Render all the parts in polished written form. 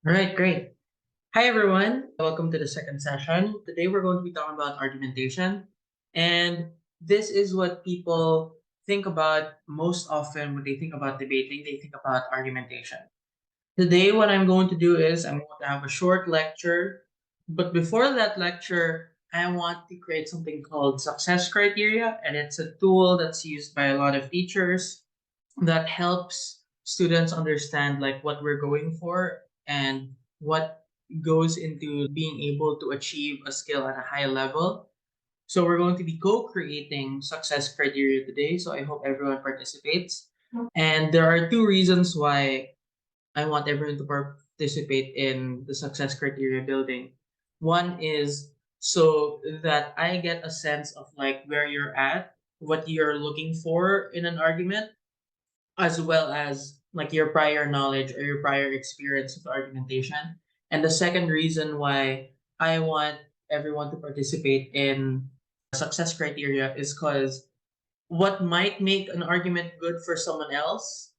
All right, great. Hi, everyone. Welcome to the second session. Today, we're going to be talking about argumentation. And this is what people think about most often when they think about debating, they think about argumentation. Today, what I'm going to do is I'm going to have a short lecture. But before that lecture, I want to create something called success criteria. And it's a tool that's used by a lot of teachers that helps students understand like what we're going for and what goes into being able to achieve a skill at a high level. So we're going to be co-creating success criteria today. So I hope everyone participates. And there are two reasons why I want everyone to participate in the success criteria building. One is so that I get a sense of like where you're at, what you're looking for in an argument, as well as like your prior knowledge or your prior experience with argumentation. And the second reason why I want everyone to participate in success criteria is because what might make an argument good for someone else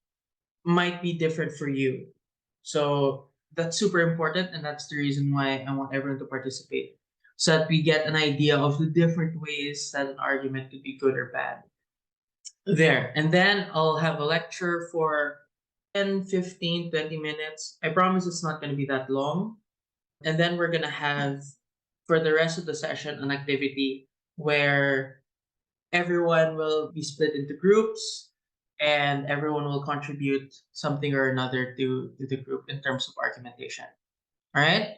might be different for you. So that's super important, and that's the reason why I want everyone to participate so that we get an idea of the different ways that an argument could be good or bad there. And then I'll have a lecture for 10, 15, 20 minutes. I promise it's not going to be that long. And then we're going to have, for the rest of the session, an activity where everyone will be split into groups and everyone will contribute something or another to the group in terms of argumentation. All right?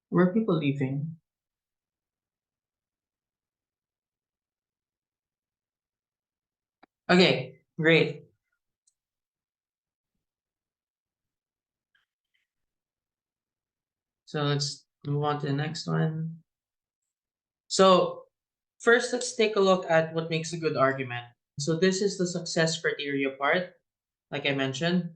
Where are people leaving? Okay, great. So let's move on to the next one. So first, let's take a look at what makes a good argument. So this is the success criteria part, like I mentioned.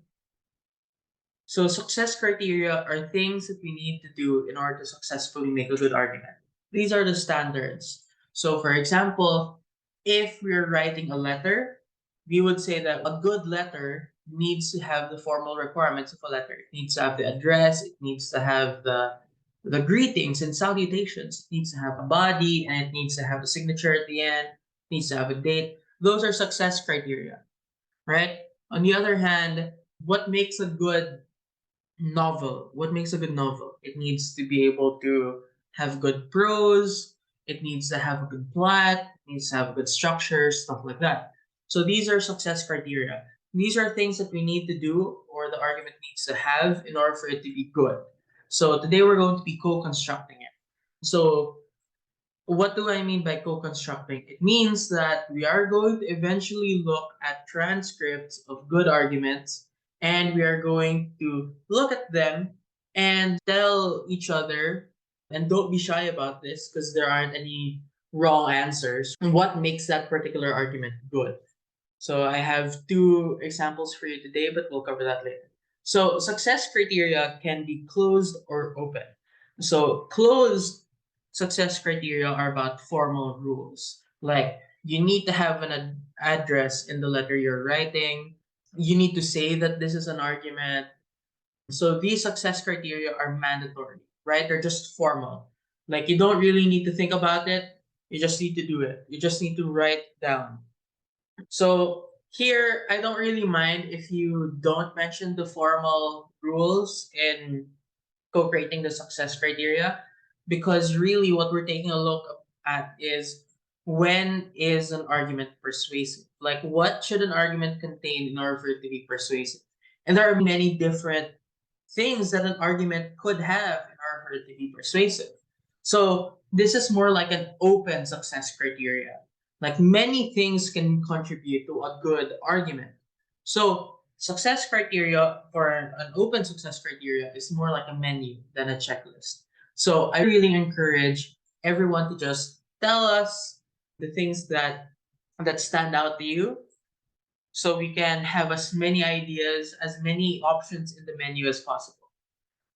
So success criteria are things that we need to do in order to successfully make a good argument. These are the standards. So for example, if we're writing a letter, we would say that a good letter needs to have the formal requirements of a letter. It needs to have the address, it needs to have the greetings and salutations, it needs to have a body, and it needs to have a signature at the end, it needs to have a date. Those are success criteria, right? On the other hand, what makes a good novel? What makes a good novel? It needs to be able to have good prose, it needs to have a good plot, it needs to have good structure, stuff like that. So these are success criteria. These are things that we need to do or the argument needs to have in order for it to be good. So today we're going to be co-constructing it. So what do I mean by co-constructing? It means that we are going to eventually look at transcripts of good arguments and we are going to look at them and tell each other, and don't be shy about this because there aren't any wrong answers, what makes that particular argument good. So I have two examples for you today, but we'll cover that later. So success criteria can be closed or open. So closed success criteria are about formal rules. Like you need to have an address in the letter you're writing. You need to say that this is an argument. So these success criteria are mandatory, right? They're just formal. Like you don't really need to think about it. You just need to do it. You just need to write down. So here, I don't really mind if you don't mention the formal rules in co-creating the success criteria, because really what we're taking a look at is when is an argument persuasive? Like what should an argument contain in order for it to be persuasive? And there are many different things that an argument could have in order for it to be persuasive. So this is more like an open success criteria. Like many things can contribute to a good argument. So success criteria for an open success criteria is more like a menu than a checklist. So I really encourage everyone to just tell us the things that stand out to you so we can have as many ideas, as many options in the menu as possible.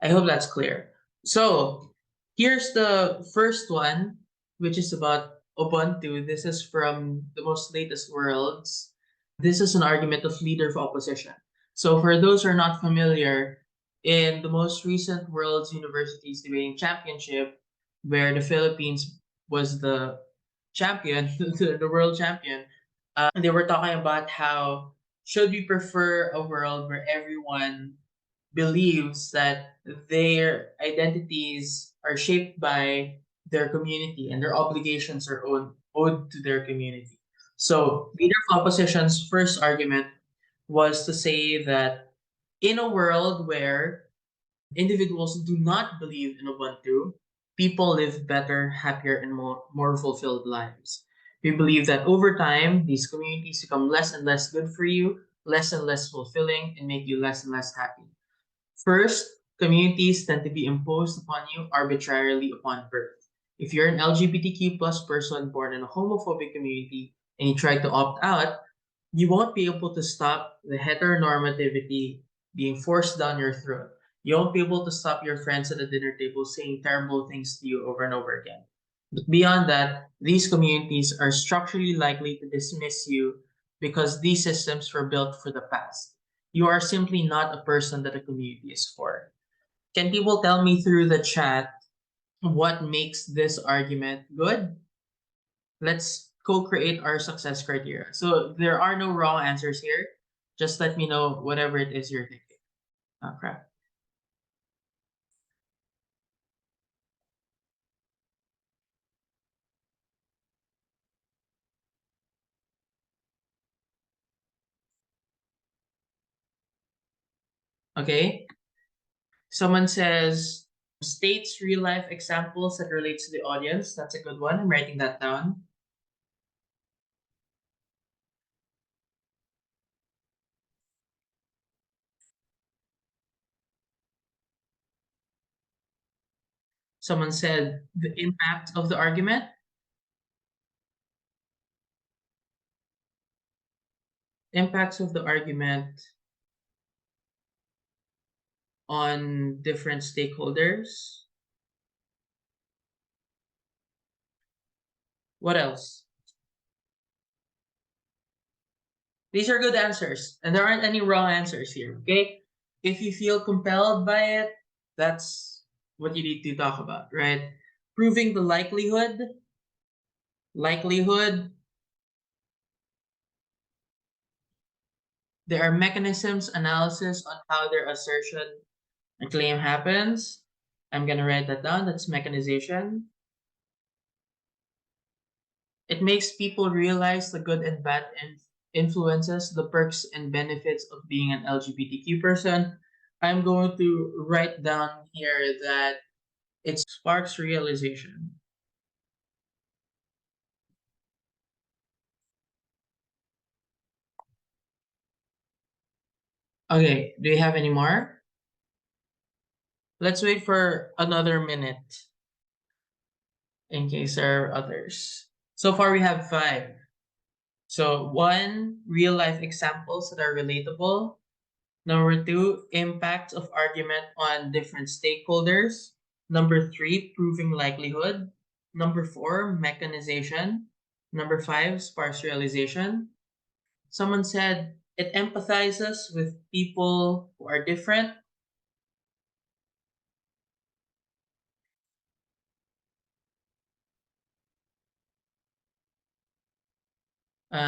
I hope that's clear. So here's the first one, which is about Ubuntu. This is from the most latest worlds. This is an argument of leader of opposition. So for those who are not familiar, In the most recent World's Universities Debating Championship, where the Philippines was the champion, the world champion, they were talking about how should we prefer a world where everyone believes that their identities are shaped by their community and their obligations are owed to their community. So, leader of opposition's first argument was to say that in a world where individuals do not believe in Ubuntu, people live better, happier, and more fulfilled lives. We believe that over time, these communities become less and less good for you, less and less fulfilling, and make you less and less happy. First, communities tend to be imposed upon you arbitrarily upon birth. If you're an LGBTQ plus person born in a homophobic community and you try to opt out, you won't be able to stop the heteronormativity being forced down your throat. You won't be able to stop your friends at the dinner table saying terrible things to you over and over again. But beyond that, these communities are structurally likely to dismiss you because these systems were built for the past. You are simply not a person that a community is for. Can people tell me through the chat what makes this argument good? Let's co-create our success criteria. So there are no wrong answers here. Just let me know whatever it is you're thinking. Oh, crap. Okay. Someone says states real life examples that relates to the audience. That's a good one. I'm writing that down. Someone said the impact of the argument. Impacts of the argument on different stakeholders. What else? These are good answers, and there aren't any wrong answers here, okay? If you feel compelled by it, that's what you need to talk about, right? Proving the likelihood, there are mechanisms, analysis on how their assertion and claim happens. I'm gonna write that down, that's mechanization. It makes people realize the good and bad influences, the perks and benefits of being an LGBTQ person. I'm going to write down here that it sparks realization. Okay, do you have any more? Let's wait for another minute in case there are others. So far, we have five. So, one, real life examples that are relatable. Number two, impact of argument on different stakeholders. Number three, proving likelihood. Number four, mechanization. Number five, sparse realization. Someone said it empathizes with people who are different.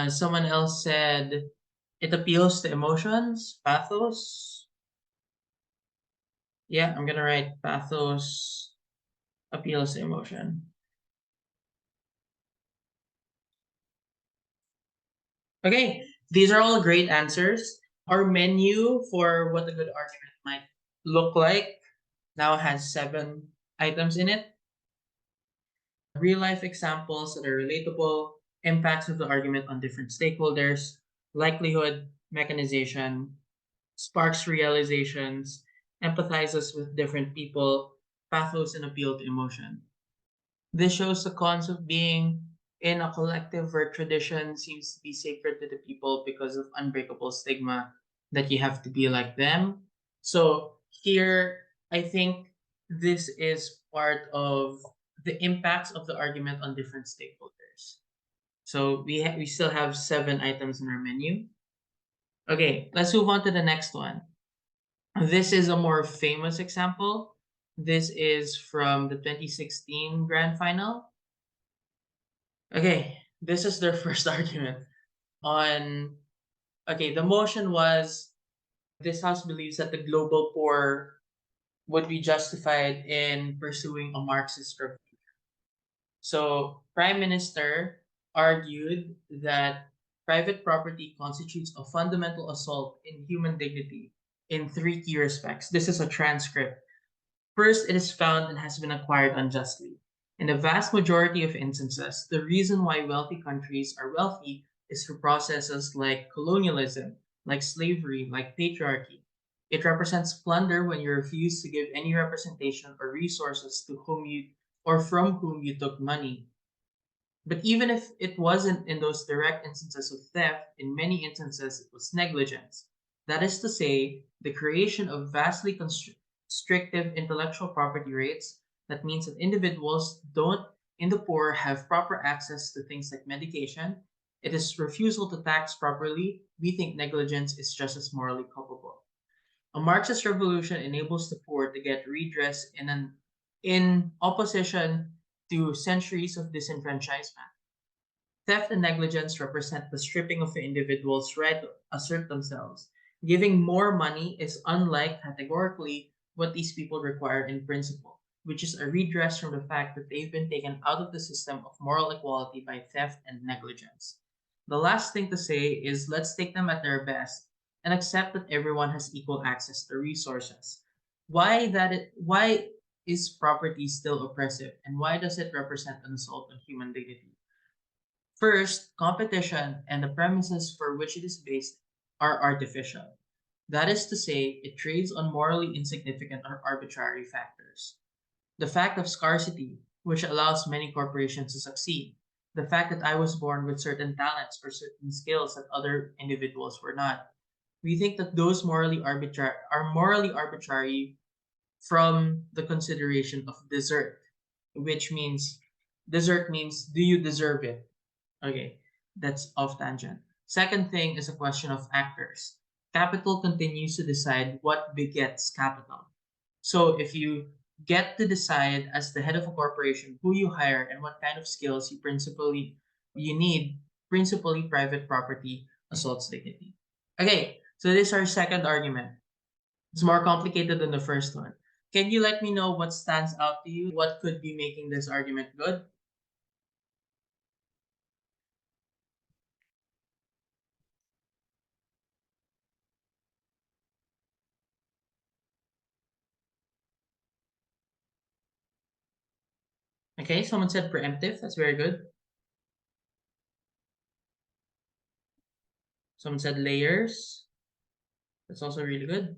Someone else said it appeals to emotions, pathos. Yeah, I'm gonna write pathos appeals to emotion. Okay, these are all great answers. Our menu for what a good argument might look like now has 7 items in it. Real life examples that are relatable, impacts of the argument on different stakeholders, likelihood, mechanization, sparks realizations, empathizes with different people, pathos and appeal to emotion. This shows the concept being in a collective where tradition seems to be sacred to the people because of unbreakable stigma that you have to be like them. So here, I think this is part of the impacts of the argument on different stakeholders. So we still have 7 items in our menu. Okay, let's move on to the next one. This is a more famous example. This is from the 2016 grand final. Okay, this is their first argument on. Okay, the motion was this House believes that the global poor would be justified in pursuing a Marxist revolution. So, Prime Minister argued that private property constitutes a fundamental assault in human dignity in three key respects. This is a transcript. First, it is found and has been acquired unjustly. In the vast majority of instances, the reason why wealthy countries are wealthy is through processes like colonialism, like slavery, like patriarchy. It represents plunder when you refuse to give any representation or resources to whom you or from whom you took money. But even if it wasn't in those direct instances of theft, in many instances it was negligence. That is to say, the creation of vastly constrictive intellectual property rates. That means that individuals don't, in the poor, have proper access to things like medication. It is refusal to tax properly. We think negligence is just as morally culpable. A Marxist revolution enables the poor to get redress in opposition to centuries of disenfranchisement. Theft and negligence represent the stripping of the individual's right to assert themselves. Giving more money is unlike categorically what these people require in principle, which is a redress from the fact that they've been taken out of the system of moral equality by theft and negligence. The last thing to say is let's take them at their best and accept that everyone has equal access to resources. Why is property still oppressive and why does it represent an assault on human dignity? First, competition and the premises for which it is based are artificial. That is to say, it trades on morally insignificant or arbitrary factors. The fact of scarcity, which allows many corporations to succeed. The fact that I was born with certain talents or certain skills that other individuals were not. We think that those are morally arbitrary from the consideration of desert, which means desert means do you deserve it? Okay, that's off tangent. Second thing is a question of actors. Capital continues to decide what begets capital. So if you get to decide as the head of a corporation who you hire and what kind of skills you need, principally private property assaults dignity. Okay, so this is our second argument. It's more complicated than the first one. Can you let me know what stands out to you? What could be making this argument good? Okay, someone said preemptive. That's very good. Someone said layers. That's also really good.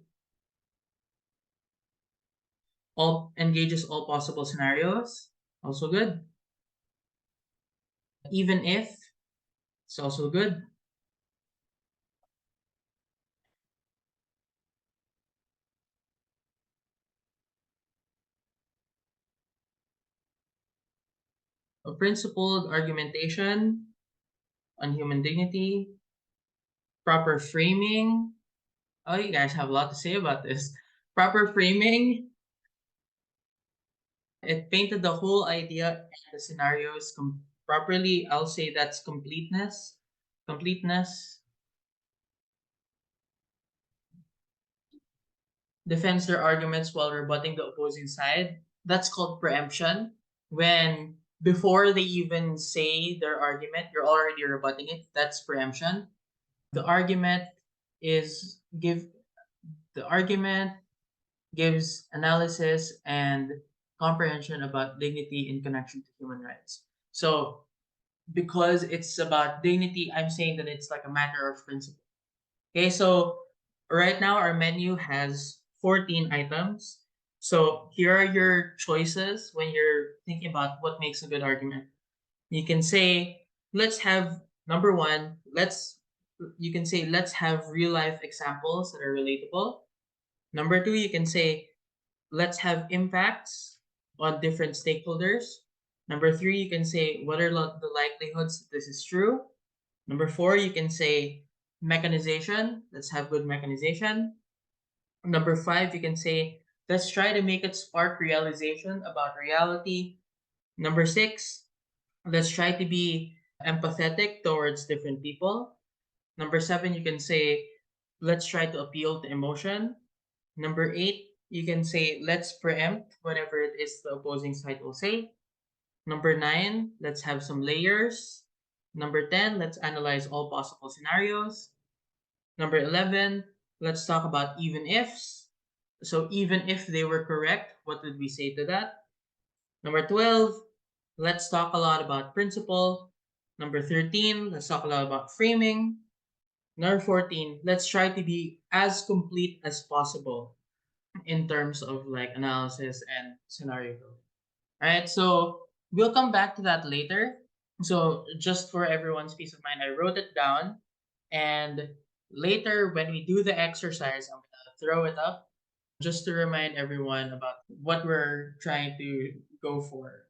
All engages all possible scenarios. Also good. Even if, it's also good. A principled argumentation on human dignity. Proper framing. Oh, you guys have a lot to say about this. Proper framing. It painted the whole idea and the scenarios properly. I'll say that's completeness. Completeness. Defends their arguments while rebutting the opposing side. That's called preemption. When before they even say their argument, you're already rebutting it. That's preemption. The argument is give the argument gives analysis and comprehension about dignity in connection to human rights. So because it's about dignity, I'm saying that it's like a matter of principle. Okay, so right now our menu has 14 items. So here are your choices when you're thinking about what makes a good argument. You can say, let's have number one, you can say, let's have real life examples that are relatable. Number two, you can say, let's have impacts on different stakeholders. Number three, you can say, what are the likelihoods that this is true? Number four, you can say mechanization. Let's have good mechanization. Number five, you can say, let's try to make it spark realization about reality. Number six, let's try to be empathetic towards different people. Number seven, you can say, let's try to appeal to emotion. Number eight, you can say, let's preempt whatever it is the opposing side will say. Number nine, let's have some layers. Number 10, let's analyze all possible scenarios. Number 11, let's talk about even ifs. So, even if they were correct, what would we say to that? Number 12, let's talk a lot about principle. Number 13, let's talk a lot about framing. Number 14, let's try to be as complete as possible in terms of like analysis and scenario building. All right, so we'll come back to that later. So just for everyone's peace of mind, I wrote it down, and later when we do the exercise, I'm gonna throw it up just to remind everyone about what we're trying to go for,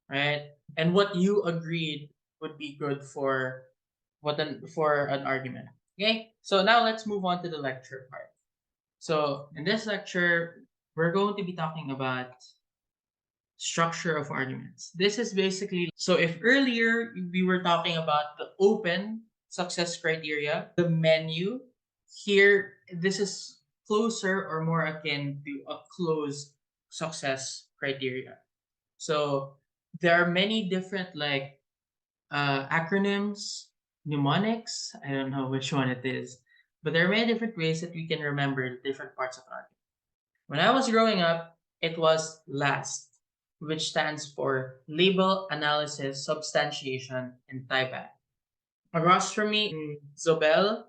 right? And what you agreed would be good for for an argument. Okay, so now let's move on to the lecture part. So in this lecture, we're going to be talking about structure of arguments. This is basically, so if earlier we were talking about the open success criteria, the menu, here this is closer or more akin to a closed success criteria. So there are many different like acronyms, mnemonics, I don't know which one it is, but there are many different ways that we can remember the different parts of an argument. When I was growing up, it was LAST, which stands for Label, Analysis, Substantiation, and Tieback. Across from me, Zobel,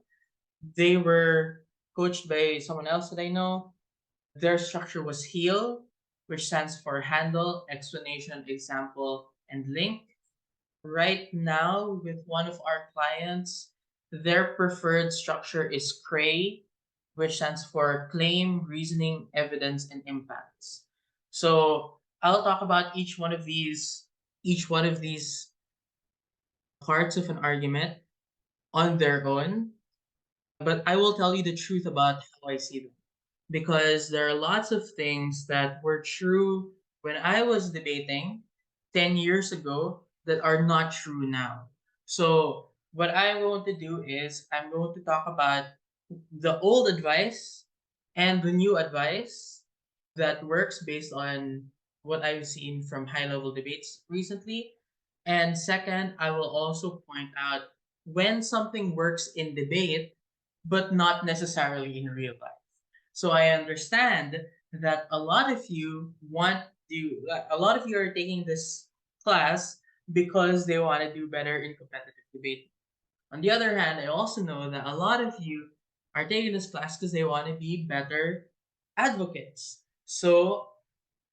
they were coached by someone else that I know. Their structure was HEAL, which stands for Handle, Explanation, Example, and Link. Right now, with one of our clients, their preferred structure is CRAY, which stands for Claim, Reasoning, Evidence, and Impacts. So I'll talk about each one of these parts of an argument on their own, but I will tell you the truth about how I see them. Because there are lots of things that were true when I was debating 10 years ago that are not true now. So, what I'm going to do is I'm going to talk about the old advice and the new advice that works based on what I've seen from high level debates recently. And second, I will also point out when something works in debate, but not necessarily in real life. So I understand that a lot of you are taking this class because they want to do better in competitive debate. On the other hand, I also know that a lot of you are taking this class because they want to be better advocates. So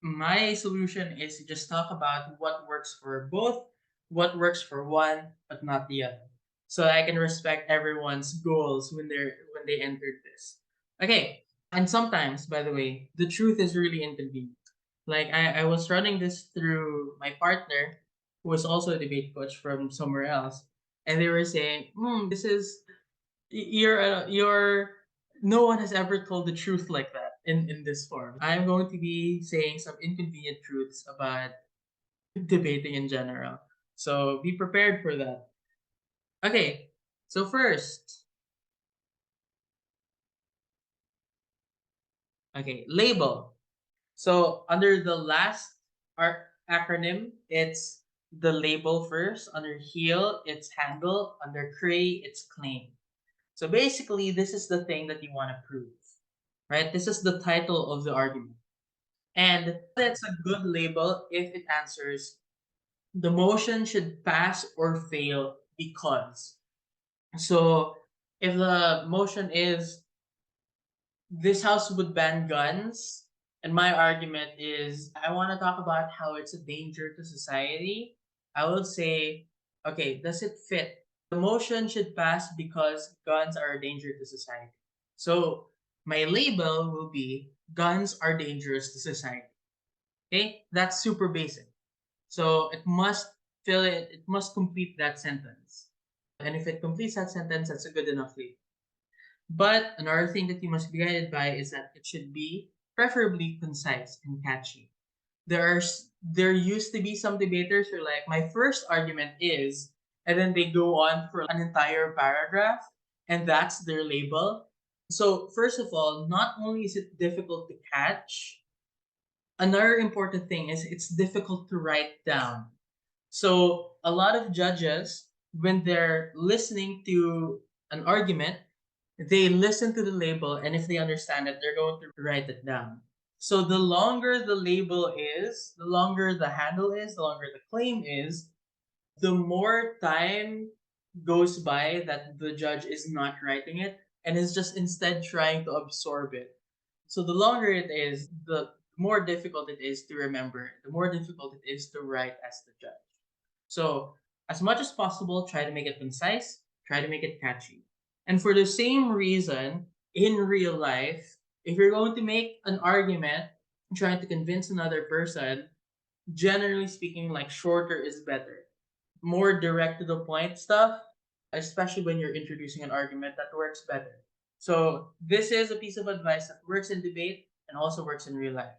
my solution is to just talk about what works for both, what works for one, but not the other. So I can respect everyone's goals when they entered this. Okay. And sometimes, by the way, the truth is really inconvenient. Like I was running this through my partner, who was also a debate coach from somewhere else, and they were saying, this is you're no one has ever told the truth like that in this form. I'm going to be saying some inconvenient truths about debating in general. So be prepared for that. Okay, so first, okay, label. So under the last acronym, it's the label first. Under heal, it's handle. Under cray, it's claim. So basically, this is the thing that you want to prove, right? This is the title of the argument. And that's a good label if it answers the motion should pass or fail because. So if the motion is this house would ban guns, and my argument is I want to talk about how it's a danger to society, I would say, okay, does it fit? The motion should pass because guns are a danger to society. So my label will be guns are dangerous to society. Okay, that's super basic. So it must it must complete that sentence. And if it completes that sentence, that's a good enough label. But another thing that you must be guided by is that it should be preferably concise and catchy. There used to be some debaters who are like, my first argument is, and then they go on for an entire paragraph, and that's their label. So first of all, not only is it difficult to catch, another important thing is it's difficult to write down. So a lot of judges, when they're listening to an argument, they listen to the label, and if they understand it, they're going to write it down. So the longer the label is, the longer the handle is, the longer the claim is, the more time goes by that the judge is not writing it and is just instead trying to absorb it. So the longer it is, the more difficult it is to remember, the more difficult it is to write as the judge. So, as much as possible, try to make it concise, try to make it catchy. And for the same reason, in real life, if you're going to make an argument trying to convince another person, generally speaking, like shorter is better. More direct to the point stuff, especially when you're introducing an argument, that works better. So, this is a piece of advice that works in debate and also works in real life.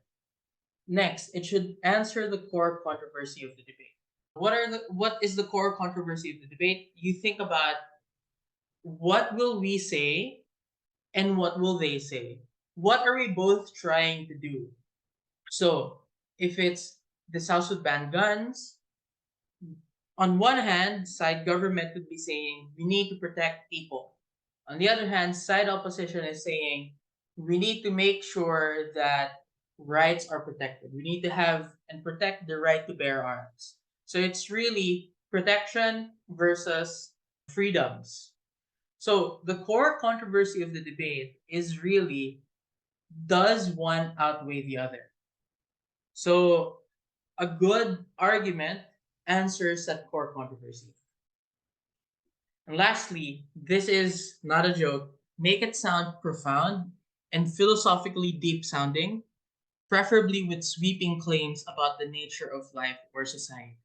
Next, it should answer the core controversy of the debate. What is the core controversy of the debate? You think about what will we say and what will they say? What are we both trying to do? So if it's this house would ban guns, on one hand, side government would be saying we need to protect people. On the other hand, side opposition is saying we need to make sure that rights are protected. We need to have and protect the right to bear arms. So it's really protection versus freedoms. So the core controversy of the debate is really, does one outweigh the other? So a good argument answers that core controversy. And lastly, this is not a joke. Make it sound profound and philosophically deep sounding, preferably with sweeping claims about the nature of life or society.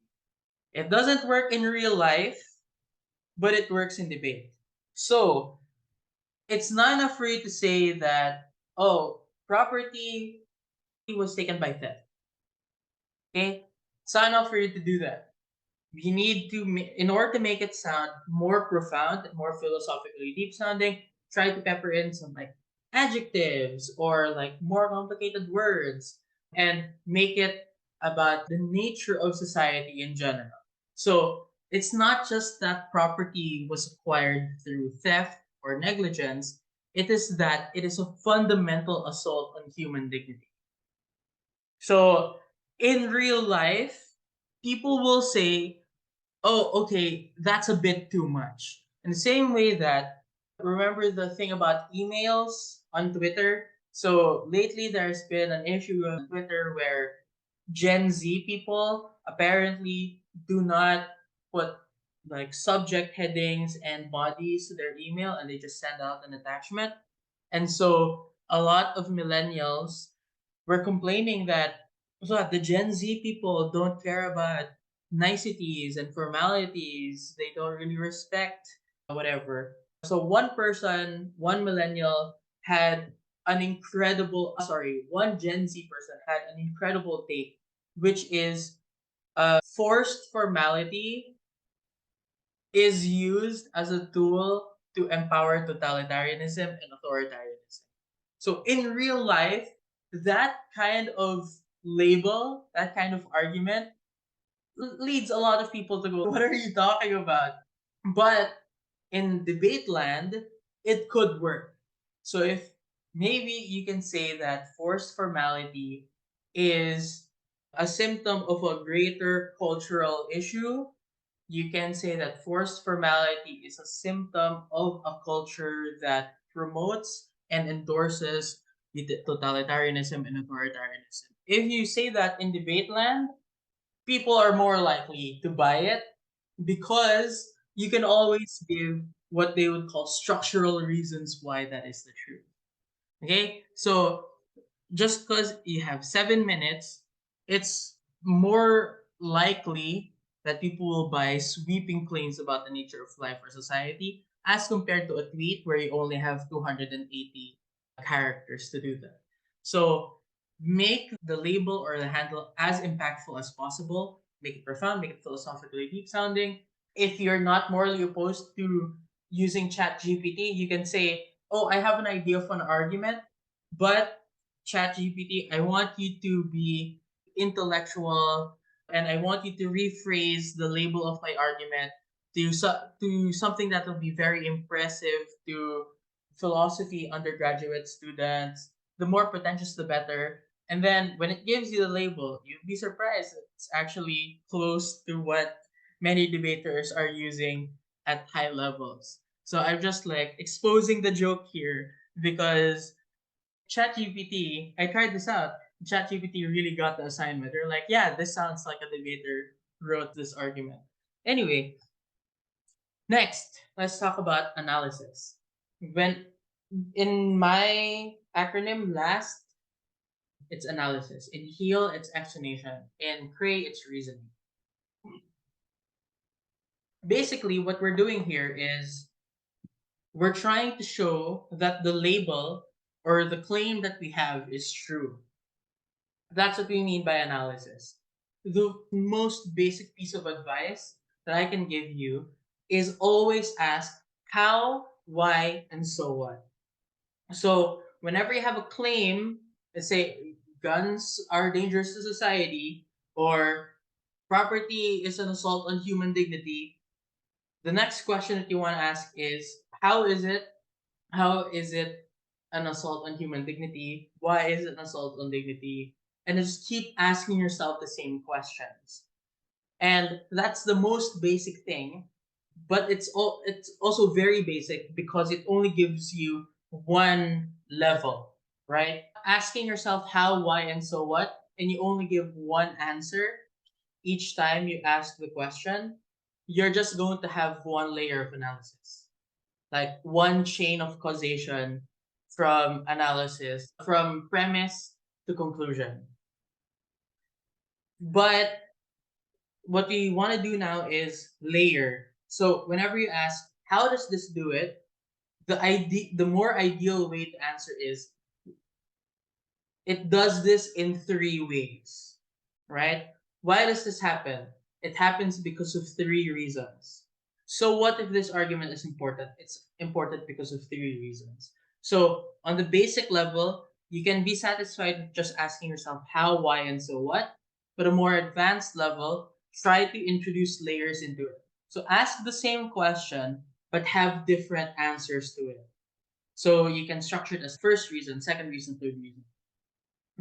It doesn't work in real life, but it works in debate. So it's not enough for you to say that, oh, property was taken by theft. Okay? It's not enough for you to do that. You need to, in order to make it sound more profound, more philosophically deep sounding, try to pepper in some like adjectives or like more complicated words and make it about the nature of society in general. So it's not just that property was acquired through theft or negligence, it is that it is a fundamental assault on human dignity. So in real life, people will say, oh, okay, that's a bit too much. In the same way that, remember the thing about emails on Twitter? So lately there's been an issue on Twitter where Gen Z people apparently do not put like subject headings and bodies to their email and they just send out an attachment. And so a lot of millennials were complaining that, so the Gen Z people don't care about niceties and formalities. They don't really respect whatever. So one millennial had an incredible, one Gen Z person had an incredible take, which is forced formality is used as a tool to empower totalitarianism and authoritarianism. So in real life, that kind of label, that kind of argument leads a lot of people to go, what are you talking about? But in debate land, it could work. So if maybe you can say that forced formality is a symptom of a greater cultural issue, you can say that forced formality is a symptom of a culture that promotes and endorses totalitarianism and authoritarianism. If you say that in debate land, people are more likely to buy it because you can always give what they would call structural reasons why that is the truth. Okay? So just because you have 7 minutes, it's more likely that people will buy sweeping claims about the nature of life or society as compared to a tweet where you only have 280 characters to do that. So make the label or the handle as impactful as possible. Make it profound, make it philosophically deep sounding. If you're not morally opposed to using ChatGPT, you can say, "Oh, I have an idea of an argument, but ChatGPT, I want you to be intellectual and I want you to rephrase the label of my argument to something that will be very impressive to philosophy undergraduate students. The more pretentious, the better. And then when it gives you the label, you'd be surprised. It's actually close to what many debaters are using at high levels. So I'm just like exposing the joke here because ChatGPT, I tried this out. ChatGPT really got the assignment. They're like, yeah, this sounds like a debater wrote this argument. Anyway, next, let's talk about analysis. When in my acronym last, it's analysis. In heal, it's explanation. In cray, it's reasoning. Basically, what we're doing here is we're trying to show that the label or the claim that we have is true. That's what we mean by analysis. The most basic piece of advice that I can give you is always ask how, why, and so what. So whenever you have a claim, let's say guns are dangerous to society or property is an assault on human dignity, the next question that you want to ask is how is it an assault on human dignity? Why is it an assault on dignity? And just keep asking yourself the same questions. And that's the most basic thing, but it's also very basic because it only gives you one level, right? Asking yourself how, why, and so what, and you only give one answer each time you ask the question, you're just going to have one layer of analysis, like one chain of causation from analysis, from premise to conclusion. But what we want to do now is layer. So whenever you ask, how does this do it? The more ideal way to answer is it does this in three ways, right? Why does this happen? It happens because of three reasons. So what if this argument is important? It's important because of three reasons. So on the basic level, you can be satisfied with just asking yourself how, why, and so what. But a more advanced level, try to introduce layers into it. So ask the same question, but have different answers to it. So you can structure it as first reason, second reason, third reason.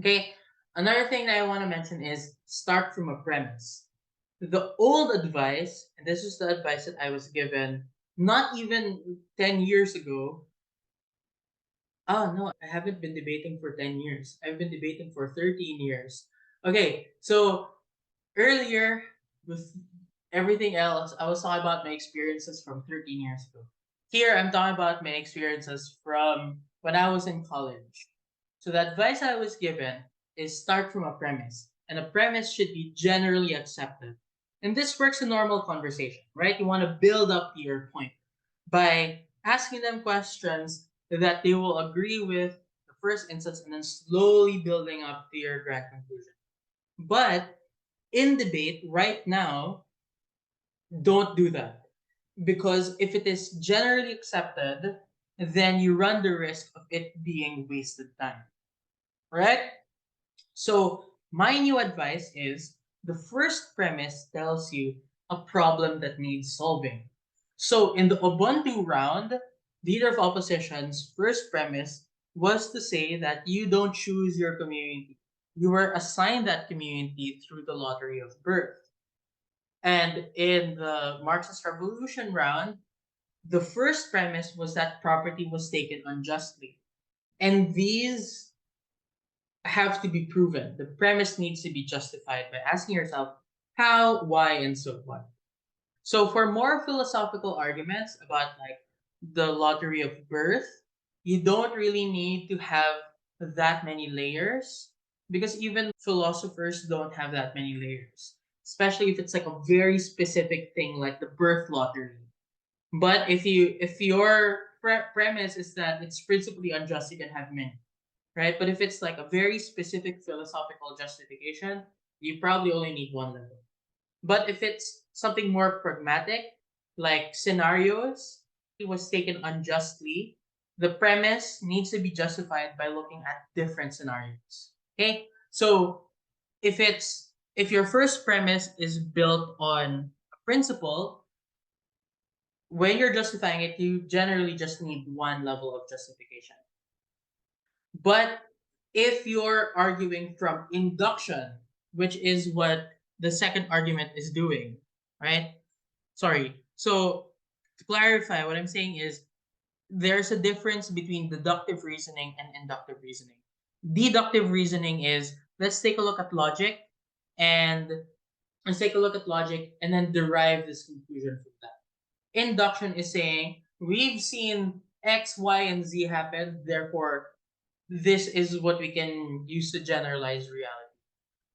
Okay, another thing that I want to mention is start from a premise. The old advice, and this is the advice that I was given not even 10 years ago. Oh no, I haven't been debating for 10 years. I've been debating for 13 years. Okay, so earlier with everything else, I was talking about my experiences from 13 years ago. Here, I'm talking about my experiences from when I was in college. So the advice I was given is start from a premise, and a premise should be generally accepted. And this works in normal conversation, right? You want to build up to your point by asking them questions that they will agree with the first instance and then slowly building up to your grand conclusion. But in debate right now, don't do that. Because if it is generally accepted, then you run the risk of it being wasted time. Right? So, my new advice is the first premise tells you a problem that needs solving. So, in the Ubuntu round, leader of opposition's first premise was to say that you don't choose your community. You were assigned that community through the lottery of birth. And in the Marxist Revolution round, the first premise was that property was taken unjustly. And these have to be proven. The premise needs to be justified by asking yourself how, why, and so what. So for more philosophical arguments about like the lottery of birth, you don't really need to have that many layers because even philosophers don't have that many layers, especially if it's like a very specific thing like the birth lottery. But if your premise is that it's principally unjust, you can have many, right? But if it's like a very specific philosophical justification, you probably only need one level. But if it's something more pragmatic, like scenarios, it was taken unjustly, the premise needs to be justified by looking at different scenarios. Okay? So if your first premise is built on a principle, when you're justifying it, you generally just need one level of justification. But if you're arguing from induction, which is what the second argument is doing, right? Sorry. So to clarify, what I'm saying is there's a difference between deductive reasoning and inductive reasoning. Deductive reasoning is let's take a look at logic and let's take a look at logic and then derive this conclusion from that. Induction is saying we've seen X, Y, and Z happen, therefore this is what we can use to generalize reality.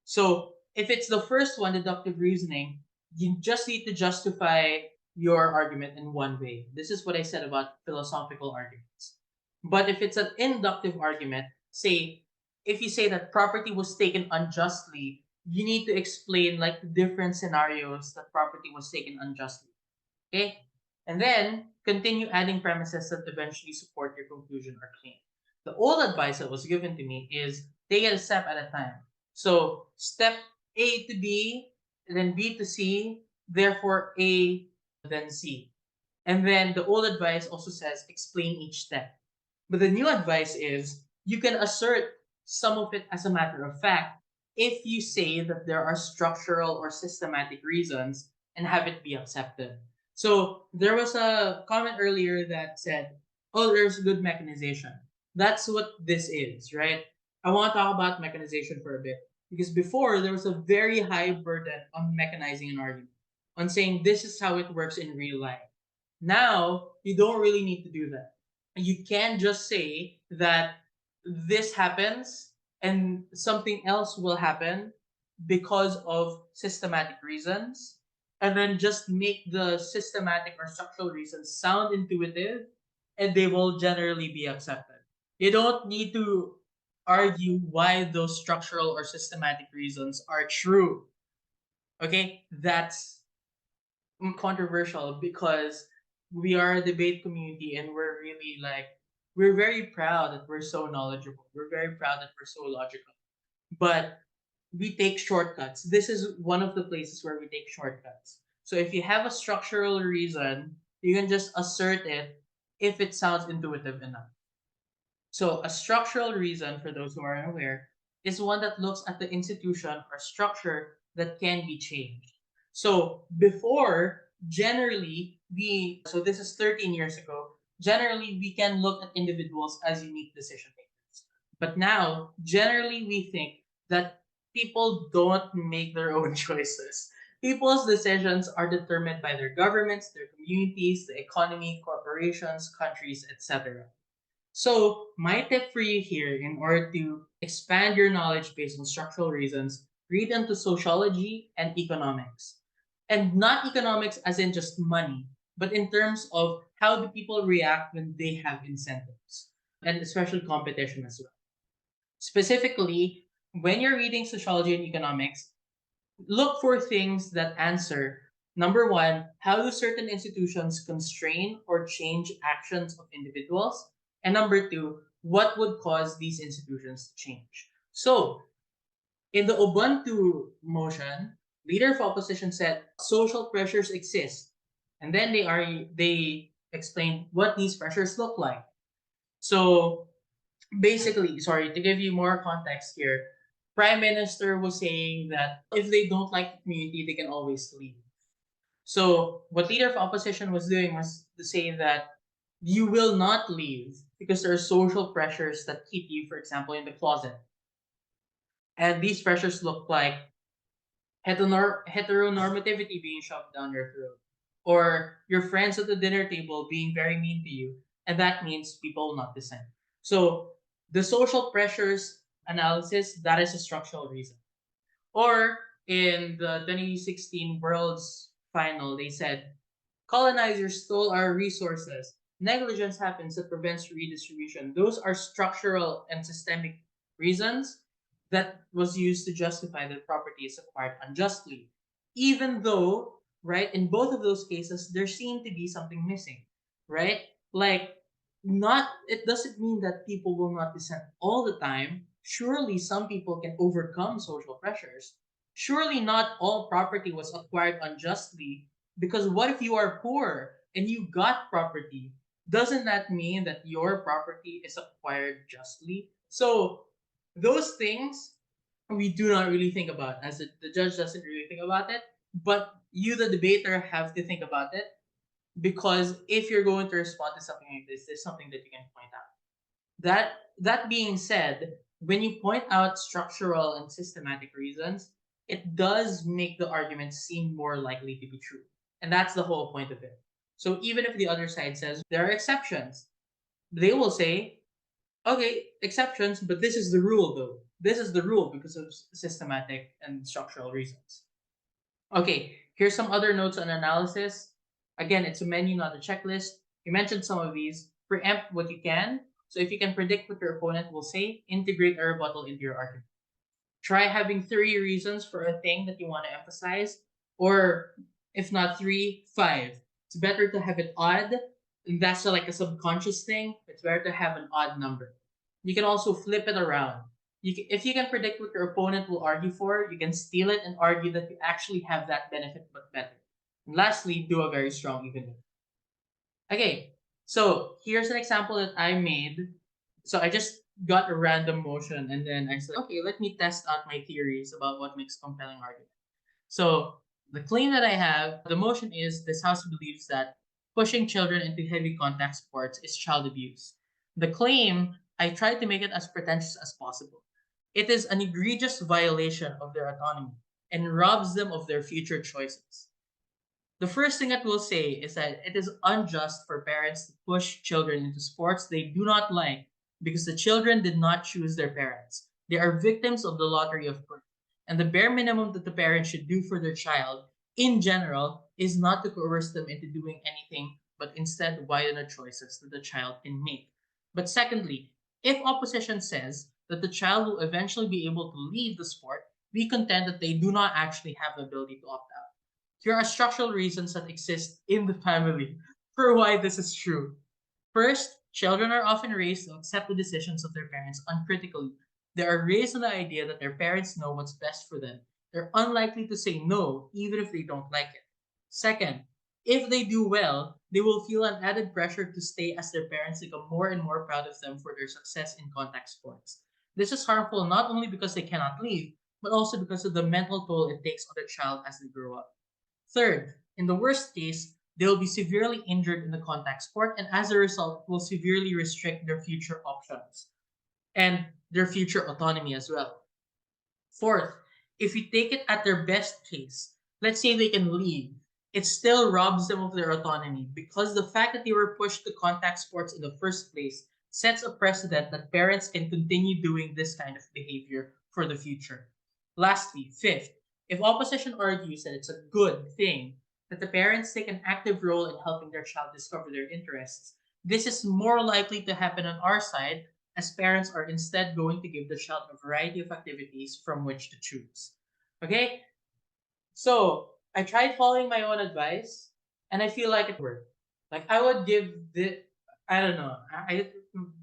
So if it's the first one, deductive reasoning, you just need to justify your argument in one way. This is what I said about philosophical arguments. But if it's an inductive argument, say if you say that property was taken unjustly, you need to explain like the different scenarios that property was taken unjustly. Okay? And then continue adding premises that eventually support your conclusion or claim. The old advice that was given to me is take it a step at a time. So step A to B, then B to C, therefore A, then C. And then the old advice also says explain each step. But the new advice is you can assert some of it as a matter of fact if you say that there are structural or systematic reasons and have it be accepted. So there was a comment earlier that said, oh, there's good mechanization. That's what this is, right? I want to talk about mechanization for a bit because before there was a very high burden on mechanizing an argument, on saying this is how it works in real life. Now, you don't really need to do that. You can just say that this happens and something else will happen because of systematic reasons, and then just make the systematic or structural reasons sound intuitive and they will generally be accepted. You don't need to argue why those structural or systematic reasons are true. Okay? That's controversial because we are a debate community and we're really like we're very proud that we're so knowledgeable. We're very proud that we're so logical. But we take shortcuts. This is one of the places where we take shortcuts. So if you have a structural reason, you can just assert it if it sounds intuitive enough. So a structural reason, for those who are unaware, is one that looks at the institution or structure that can be changed. So before, generally, so this is 13 years ago, generally we can look at individuals as unique decision makers. But now, generally we think that people don't make their own choices. People's decisions are determined by their governments, their communities, the economy, corporations, countries, etc. So, my tip for you here, in order to expand your knowledge based on structural reasons, read into sociology and economics. And not economics as in just money, but in terms of how do people react when they have incentives, and especially competition as well. Specifically, when you're reading sociology and economics, look for things that answer number one, how do certain institutions constrain or change actions of individuals? And number two, what would cause these institutions to change? So, in the Ubuntu motion, leader of opposition said social pressures exist. And then they explained what these pressures look like. So basically, sorry, to give you more context here, Prime Minister was saying that if they don't like the community, they can always leave. So what leader of opposition was doing was to say that you will not leave because there are social pressures that keep you, for example, in the closet. And these pressures look like heteronormativity being shoved down your throat, or your friends at the dinner table being very mean to you, and that means people will not dissent. So the social pressures analysis, that is a structural reason. Or in the 2016 World's final, they said Colonizers stole our resources. Negligence happens that prevents redistribution. Those are structural and systemic reasons that was used to justify that property is acquired unjustly. Even though, right, in both of those cases, there seemed to be something missing, right? Like, not, it doesn't mean that people will not dissent all the time. Surely some people can overcome social pressures. Surely not all property was acquired unjustly, because what if you are poor and you got property? Doesn't that mean that your property is acquired justly? So those things we do not really think about, as the judge doesn't really think about it, but you, the debater, have to think about it, because if you're going to respond to something like this, there's something that you can point out. That being said, when you point out structural and systematic reasons, it does make the argument seem more likely to be true. And that's the whole point of it. So even if the other side says there are exceptions, they will say, okay, exceptions, but this is the rule though. This is the rule because of systematic and structural reasons. Okay, here's some other notes on analysis. Again, it's a menu, not a checklist. You mentioned some of these. Preempt what you can. So if you can predict what your opponent will say, integrate a rebuttal into your argument. Try having three reasons for a thing that you want to emphasize, or if not three, five. It's better to have it odd, and that's like a subconscious thing. It's better to have an odd number. You can also flip it around. If you can predict what your opponent will argue for, you can steal it and argue that you actually have that benefit but better. And lastly, do a very strong even. Okay, so here's an example that I made. So I just got a random motion and then I said, okay, let me test out my theories about what makes compelling argument. So the claim that I have, the motion is this house believes that pushing children into heavy contact sports is child abuse. The claim, I tried to make it as pretentious as possible. It is an egregious violation of their autonomy and robs them of their future choices. The first thing that we'll say is that it is unjust for parents to push children into sports they do not like because the children did not choose their parents. They are victims of the lottery of birth. And the bare minimum that the parent should do for their child, in general, is not to coerce them into doing anything, but instead widen the choices that the child can make. But secondly, if opposition says that the child will eventually be able to leave the sport, we contend that they do not actually have the ability to opt out. Here are structural reasons that exist in the family for why this is true. First, children are often raised to accept the decisions of their parents uncritically. They are raised on the idea that their parents know what's best for them. They're unlikely to say no, even if they don't like it. Second, if they do well, they will feel an added pressure to stay as their parents become more and more proud of them for their success in contact sports. This is harmful not only because they cannot leave, but also because of the mental toll it takes on the child as they grow up. Third, in the worst case, they will be severely injured in the contact sport, and as a result, will severely restrict their future options and their future autonomy as well. Fourth, if you take it at their best case, let's say they can leave, it still robs them of their autonomy because the fact that they were pushed to contact sports in the first place sets a precedent that parents can continue doing this kind of behavior for the future. Lastly, fifth, if opposition argues that it's a good thing that the parents take an active role in helping their child discover their interests, this is more likely to happen on our side as parents are instead going to give the child a variety of activities from which to choose. Okay? So I tried following my own advice and I feel like it worked. Like I would give the I don't know. It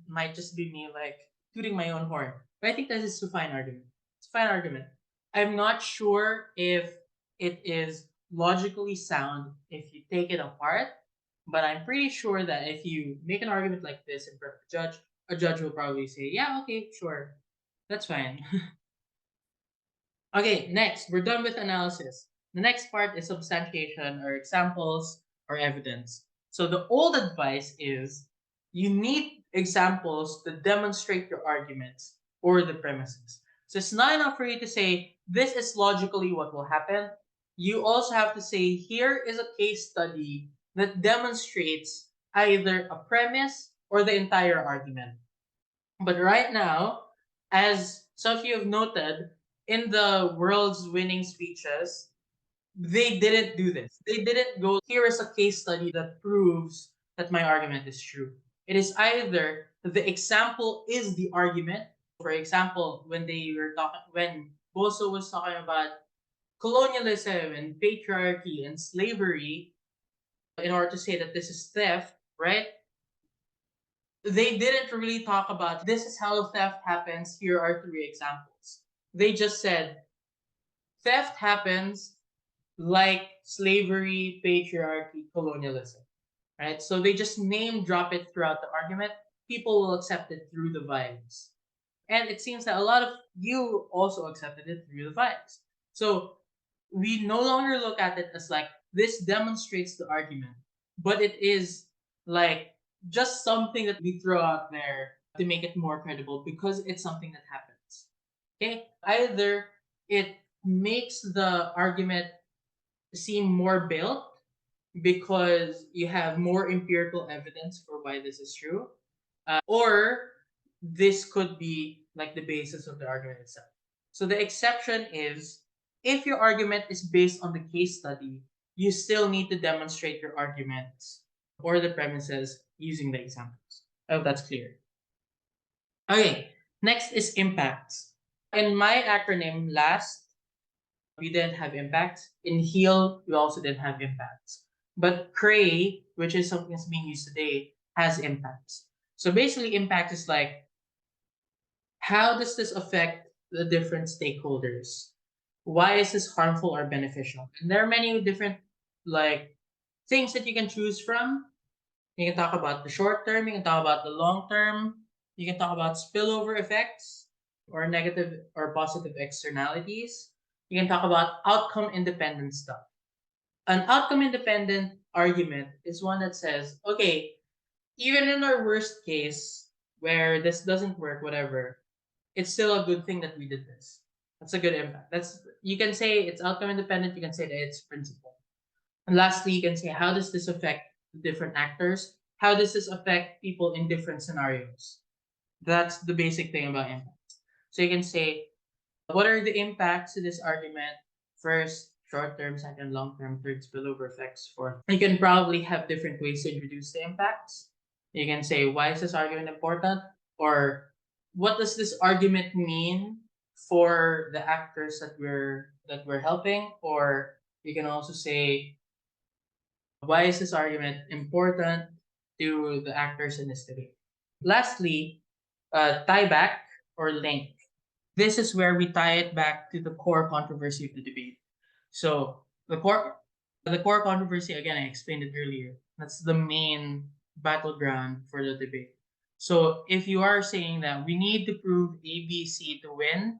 might just be me like tooting my own horn. But I think that is a fine argument. It's a fine argument. I'm not sure if it is logically sound if you take it apart, but I'm pretty sure that if you make an argument like this in front of a judge will probably say, yeah, okay, sure. That's fine. Okay, next, we're done with analysis. The next part is substantiation or examples or evidence. So the old advice is you need examples to demonstrate your arguments or the premises. So it's not enough for you to say, this is logically what will happen. You also have to say, here is a case study that demonstrates either a premise or the entire argument. But right now, as some of you have noted, in the world's winning speeches, They didn't do this. They didn't go, here is a case study that proves that my argument is true. It is either the example is the argument. For example, when Boso was talking about colonialism and patriarchy and slavery, in order to say that this is theft, right? They didn't really talk about this is how theft happens. Here are three examples. They just said theft happens like slavery, patriarchy, colonialism, right? So they just name drop it throughout the argument. People will accept it through the vibes. And it seems that a lot of you also accepted it through the vibes. So we no longer look at it as like this demonstrates the argument, but it is like just something that we throw out there to make it more credible because it's something that happens. Okay? Either it makes the argument seem more built because you have more empirical evidence for why this is true, or this could be like the basis of the argument itself. So the exception is if your argument is based on the case study, you still need to demonstrate your arguments or the premises using the examples. I hope that's clear. Okay, next is impacts. In my acronym last, we didn't have impacts. In heal, we also didn't have impacts. But cray, which is something that's being used today, has impacts. So basically, impact is like, how does this affect the different stakeholders? Why is this harmful or beneficial? And there are many different like things that you can choose from. You can talk about the short term, you can talk about the long term, you can talk about spillover effects or negative or positive externalities. You can talk about outcome independent stuff. An outcome independent argument is one that says, okay, even in our worst case where this doesn't work, whatever, it's still a good thing that we did this. That's a good impact. That's you can say it's outcome independent, you can say that it's principle. And lastly, you can say how does this affect different actors? How does this affect people in different scenarios? That's the basic thing about impact. So you can say, what are the impacts to this argument? First, short term, second, long term, third, spillover effects, fourth. You can probably have different ways to introduce the impacts. You can say, why is this argument important? Or what does this argument mean for the actors that we're helping? Or you can also say, why is this argument important to the actors in this debate? Lastly, tie back or link. This is where we tie it back to the core controversy of the debate. So the core controversy, again, I explained it earlier. That's the main battleground for the debate. So if you are saying that we need to prove ABC to win,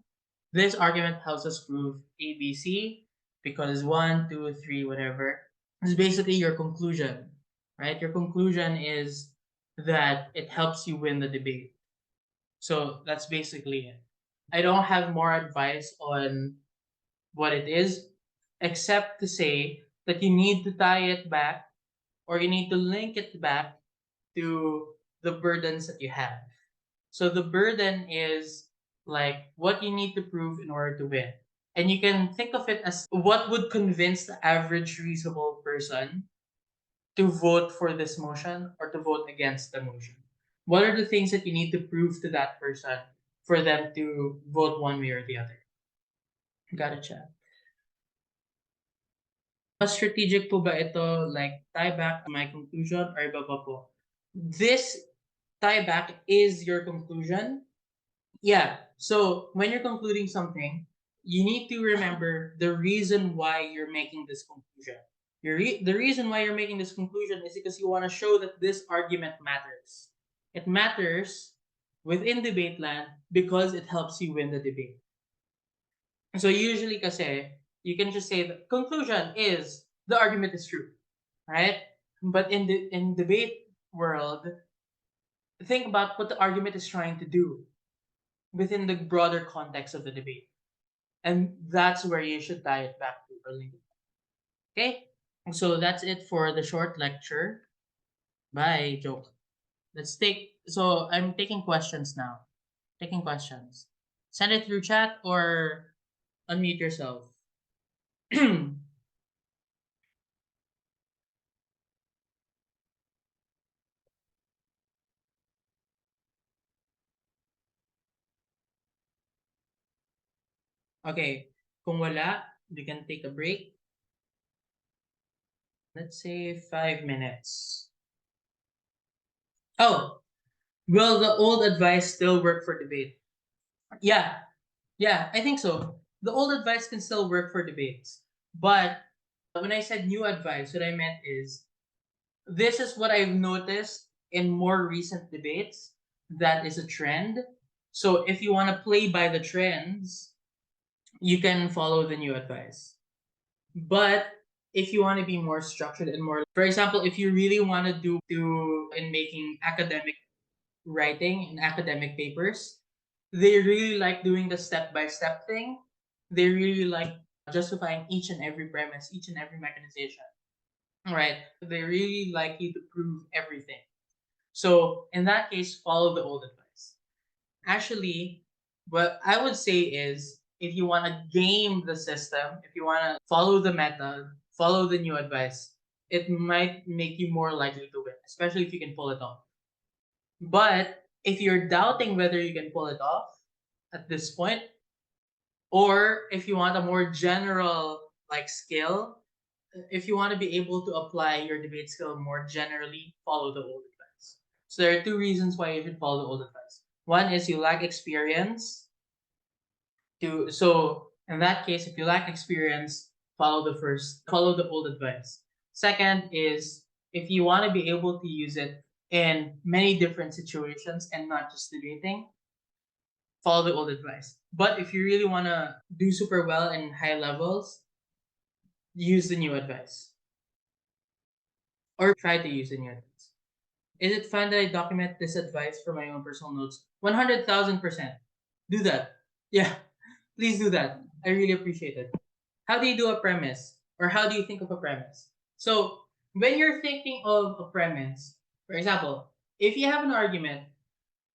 this argument helps us prove ABC because one, two, three, whatever is basically your conclusion, right? Your conclusion is that it helps you win the debate. So that's basically it. I don't have more advice on what it is, except to say that you need to tie it back or you need to link it back to the burdens that you have. So the burden is like what you need to prove in order to win. And you can think of it as what would convince the average reasonable person to vote for this motion or to vote against the motion. What are the things that you need to prove to that person for them to vote one way or the other? Gotta check. Mas strategic po ba ito, like tie back to my conclusion or iba pa po? This tie back is your conclusion. Yeah. So when you're concluding something, you need to remember the reason why you're making this conclusion. The reason why you're making this conclusion is because you want to show that this argument matters. It matters within debate land because it helps you win the debate. So usually kasi, you can just say the conclusion is the argument is true, right? But in debate world, think about what the argument is trying to do within the broader context of the debate. And that's where you should tie it back to early. Okay? So that's it for the short lecture. Bye, joke. So I'm taking questions now. Taking questions. Send it through chat or unmute yourself. Okay, kung wala, we can take a break. Let's say 5 minutes. Oh, will the old advice still work for debate? Yeah, yeah, I think so. The old advice can still work for debates. But when I said new advice, what I meant is this is what I've noticed in more recent debates that is a trend. So if you want to play by the trends, you can follow the new advice. But if you want to be more structured and more, for example, if you really want to do in making academic writing and academic papers, they really like doing the step by step thing. They really like justifying each and every premise, each and every mechanization. Right? They really like you to prove everything. So in that case, follow the old advice. Actually, what I would say is if you want to game the system, if you want to follow the method, follow the new advice, it might make you more likely to win, especially if you can pull it off. But if you're doubting whether you can pull it off at this point, or if you want a more general like skill, if you want to be able to apply your debate skill more generally, follow the old advice. So there are two reasons why you should follow the old advice. One is you lack experience. So in that case, if you lack experience, follow the old advice. Second is if you want to be able to use it in many different situations and not just debating, follow the old advice. But if you really want to do super well in high levels, use the new advice or try to use the new advice. Is it fun that I document this advice for my own personal notes? 100,000%. Do that. Yeah, please do that. I really appreciate it. How do you do a premise? Or how do you think of a premise? So, when you're thinking of a premise, for example, if you have an argument,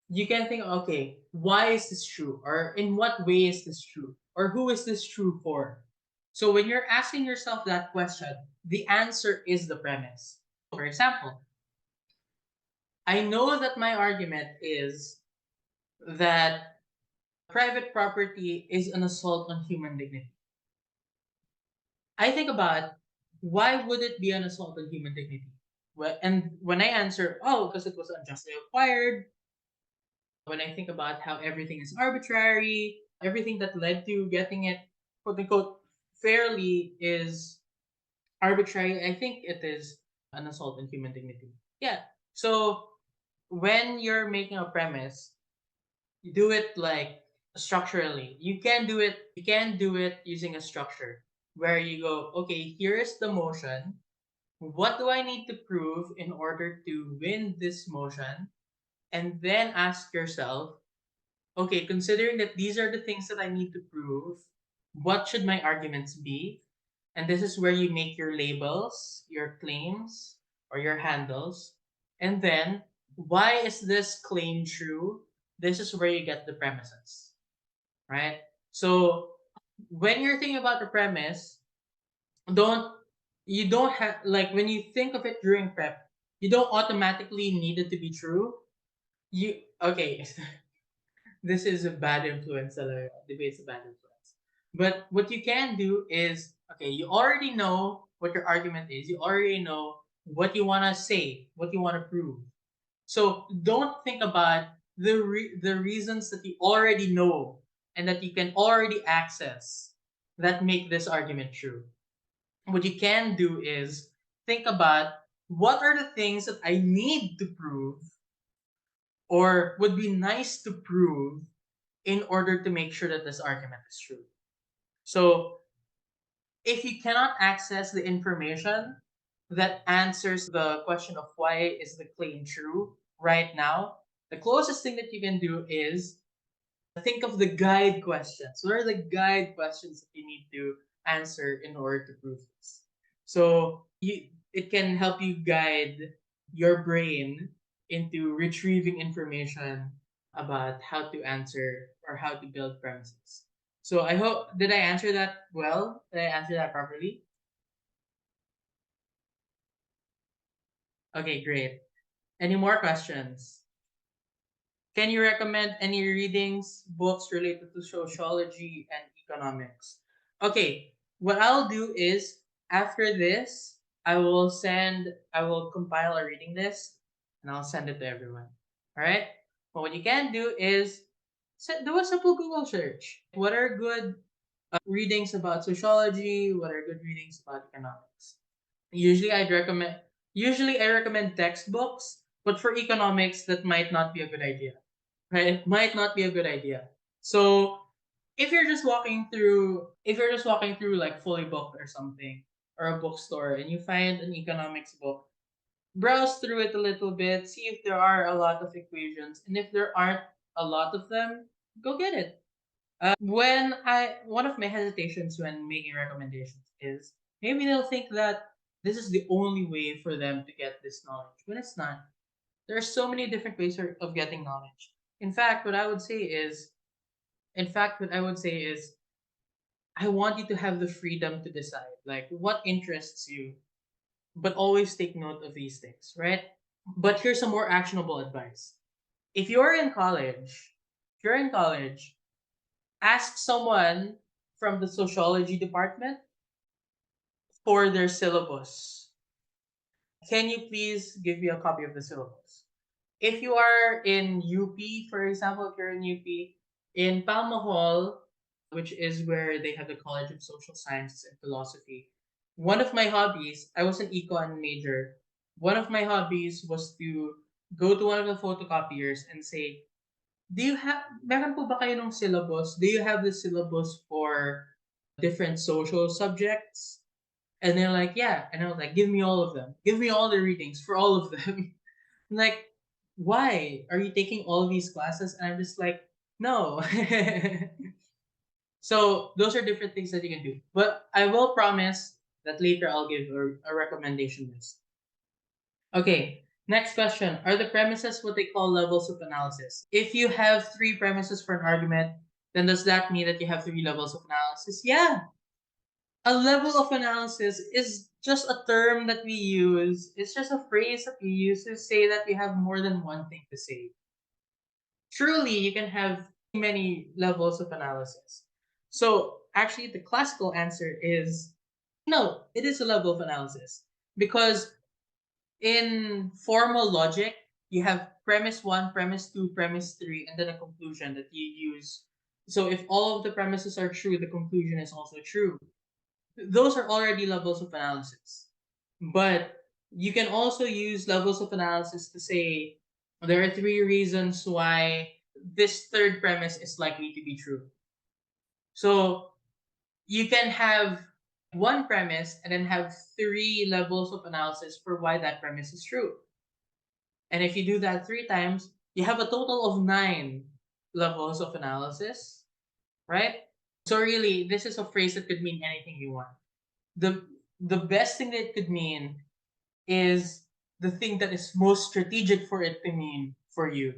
you can think, okay, why is this true? Or in what way is this true? Or who is this true for? So, when you're asking yourself that question, the answer is the premise. For example, I know that my argument is that private property is an assault on human dignity. I think about why would it be an assault on human dignity? Well, and when I answer, oh, because it was unjustly acquired, when I think about how everything is arbitrary, everything that led to getting it, quote unquote, fairly is arbitrary, I think it is an assault on human dignity. Yeah. So when you're making a premise, you do it like structurally. You can do it using a structure where you go, okay, here is the motion. What do I need to prove in order to win this motion? And then ask yourself, okay, considering that these are the things that I need to prove, what should my arguments be? And this is where you make your labels, your claims, or your handles. And then, why is this claim true? This is where you get the premises, right? So, when you're thinking about the premise, don't you don't have like when you think of it during prep, you don't automatically need it to be true. You okay? This is a bad influence. Debate's a bad influence. But what you can do is, okay, you already know what your argument is. You already know what you want to say, what you want to prove. So don't think about the reasons that you already know and that you can already access that make this argument true. What you can do is think about what are the things that I need to prove or would be nice to prove in order to make sure that this argument is true. So, if you cannot access the information that answers the question of why is the claim true right now, the closest thing that you can do is think of the guide questions. What are the guide questions that you need to answer in order to prove this? So, it can help you guide your brain into retrieving information about how to answer or how to build premises. So I hope did I answer that well? Did I answer that properly? Okay, great. Any more questions? Can you recommend any readings, books related to sociology and economics. Okay, what I'll do is after this, I will compile a reading list and I'll send it to everyone. All right. But what you can do is do a simple Google search. What are good readings about sociology? What are good readings about economics? Usually I'd recommend Usually I recommend textbooks, but for economics that might not be a good idea. Right? It might not be a good idea. So if you're just walking through like fully booked or something or a bookstore and you find an economics book, browse through it a little bit, see if there are a lot of equations, and if there aren't a lot of them, go get it. When I One of my hesitations when making recommendations is maybe they'll think that this is the only way for them to get this knowledge, when it's not. There are so many different ways of getting knowledge. In fact, what I would say is, I want you to have the freedom to decide like what interests you, but always take note of these things, right? But here's some more actionable advice. If you're in college, if you're in college, ask someone from the sociology department for their syllabus. Can you please give me a copy of the syllabus? If you are in UP, for example, if you're in UP, in Palma Hall, which is where they have the College of Social Sciences and Philosophy, one of my hobbies, I was an econ major. One of my hobbies was to go to one of the photocopiers and say, meron po ba kayo ng syllabus? Do you have the syllabus for different social subjects? And they're like, yeah. And I was like, give me all of them. Give me all the readings for all of them. I'm like, why? Are you taking all these classes? And I'm just like, no. So those are different things that you can do. But I will promise that later I'll give a recommendation list. Okay, next question. Are the premises what they call levels of analysis? If you have three premises for an argument, then does that mean that you have three levels of analysis? Yeah. A level of analysis is just a term that we use. It's just a phrase that we use to say that we have more than one thing to say. Truly, you can have many levels of analysis. So, actually, the classical answer is no, it is a level of analysis. Because in formal logic, you have premise one, premise two, premise three, and then a conclusion that you use. So, if all of the premises are true, the conclusion is also true. Those are already levels of analysis. But you can also use levels of analysis to say there are three reasons why this third premise is likely to be true. So you can have one premise and then have three levels of analysis for why that premise is true. And if you do that three times, you have a total of nine levels of analysis, right? So really, this is a phrase that could mean anything you want. The the best thing that it could mean is the thing that is most strategic for it to mean for you.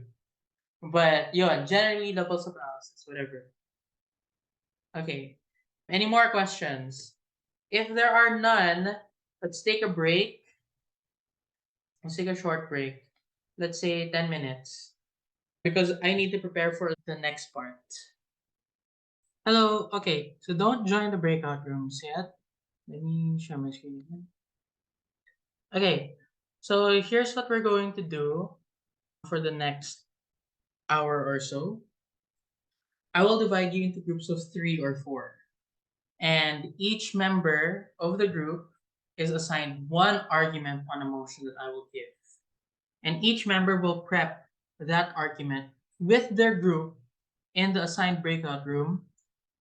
But yun, generally levels of analysis, whatever. Okay. Any more questions? If there are none, let's take a break. Let's take a short break. Let's say 10 minutes. Because I need to prepare for the next part. Hello. Okay. So don't join the breakout rooms yet. Let me share my screen again. Okay. So here's what we're going to do for the next hour or so. I will divide you into groups of three or four. And each member of the group is assigned one argument on a motion that I will give. And each member will prep that argument with their group in the assigned breakout room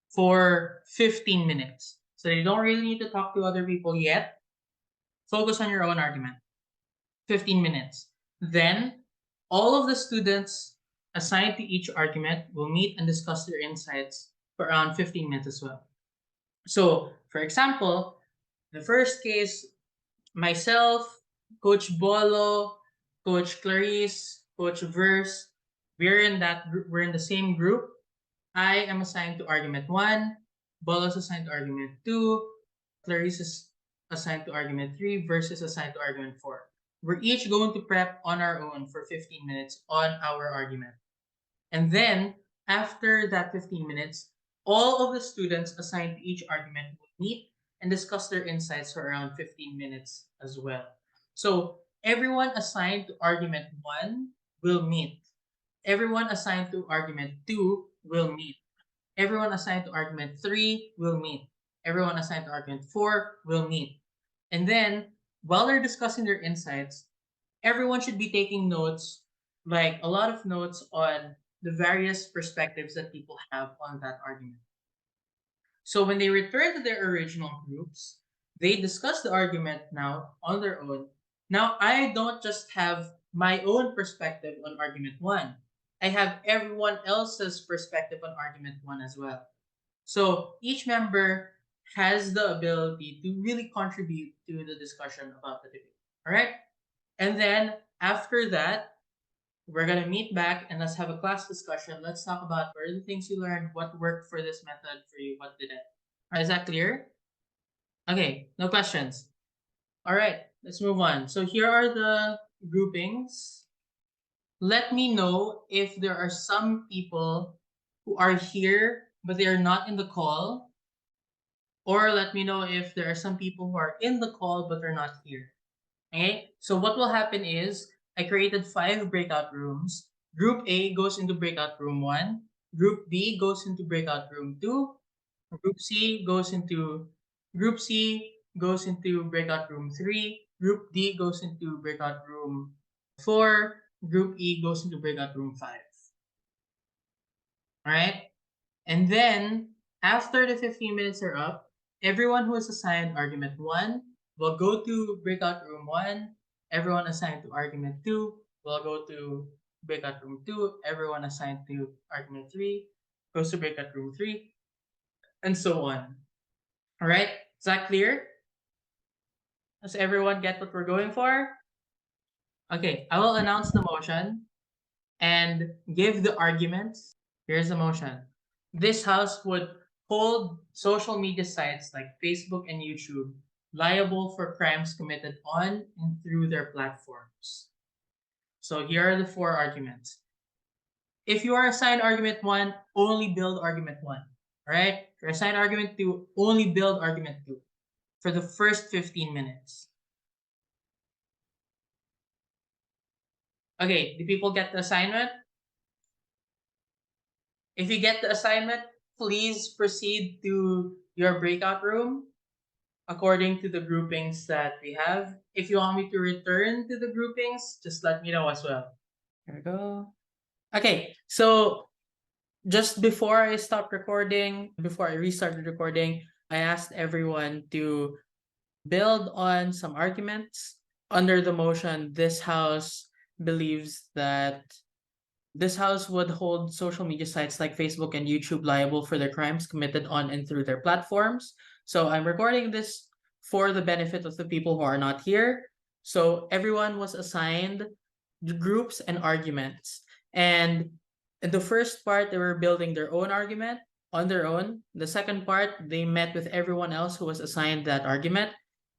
for 15 minutes. So you don't really need to talk to other people yet. Focus on your own argument. 15 minutes. Then all of the students assigned to each argument will meet and discuss their insights for around 15 minutes as well. So, for example, the first case, myself, Coach Bolo, Coach Clarice, Coach Verse, we're in the same group. I am assigned to argument one, Bolo is assigned to argument two, Clarice is assigned to argument three, Verse is assigned to argument four. We're each going to prep on our own for 15 minutes on our argument. And then, after that 15 minutes, All of the students assigned to each argument will meet and discuss their insights for around 15 minutes as well. So everyone assigned to argument 1 will meet. Everyone assigned to argument 2 will meet. Everyone assigned to argument 3 will meet. Everyone assigned to argument 4 will meet. And then, while they're discussing their insights, everyone should be taking notes, like a lot of notes on the various perspectives that people have on that argument. So when they return to their original groups, they discuss the argument now on their own. Now, I don't just have my own perspective on argument 1. I have everyone else's perspective on argument 1 as well. So each member has the ability to really contribute to the discussion about the debate. All right? And then after that, we're gonna meet back and let's have a class discussion. Let's talk about what are the things you learned, what worked for this method for you, what didn't. Is that clear? Okay, no questions. All right, let's move on. So here are the groupings. Let me know if there are some people who are here but they are not in the call, or let me know if there are some people who are in the call but they're not here. Okay, so what will happen is I created 5 breakout rooms. Group A goes into breakout room 1. Group B goes into breakout room 2. Group C goes into breakout room 3. Group D goes into breakout room 4. Group E goes into breakout room 5. All right? And then after the 15 minutes are up, everyone who is assigned argument 1 will go to breakout room 1. Everyone assigned to argument 2 will go to breakout room 2. Everyone assigned to argument 3 goes to breakout room 3, and so on. All right? Is that clear? Does everyone get what we're going for? Okay, I will announce the motion and give the arguments. Here's the motion. This house would hold social media sites like Facebook and YouTube liable for crimes committed on and through their platforms. So here are the 4 arguments. If you are assigned argument 1, only build argument 1. All right? If you're assigned argument 2, only build argument 2 for the first 15 minutes. Okay, do people get the assignment? If you get the assignment, please proceed to your breakout room according to the groupings that we have. If you want me to return to the groupings, just let me know as well. Here we go. Okay, so just before I stopped recording, before I restarted recording, I asked everyone to build on some arguments. Under the motion, this house believes that this house would hold social media sites like Facebook and YouTube liable for their crimes committed on and through their platforms. So I'm recording this for the benefit of the people who are not here. So everyone was assigned groups and arguments. And in the first part, they were building their own argument on their own. The second part, they met with everyone else who was assigned that argument.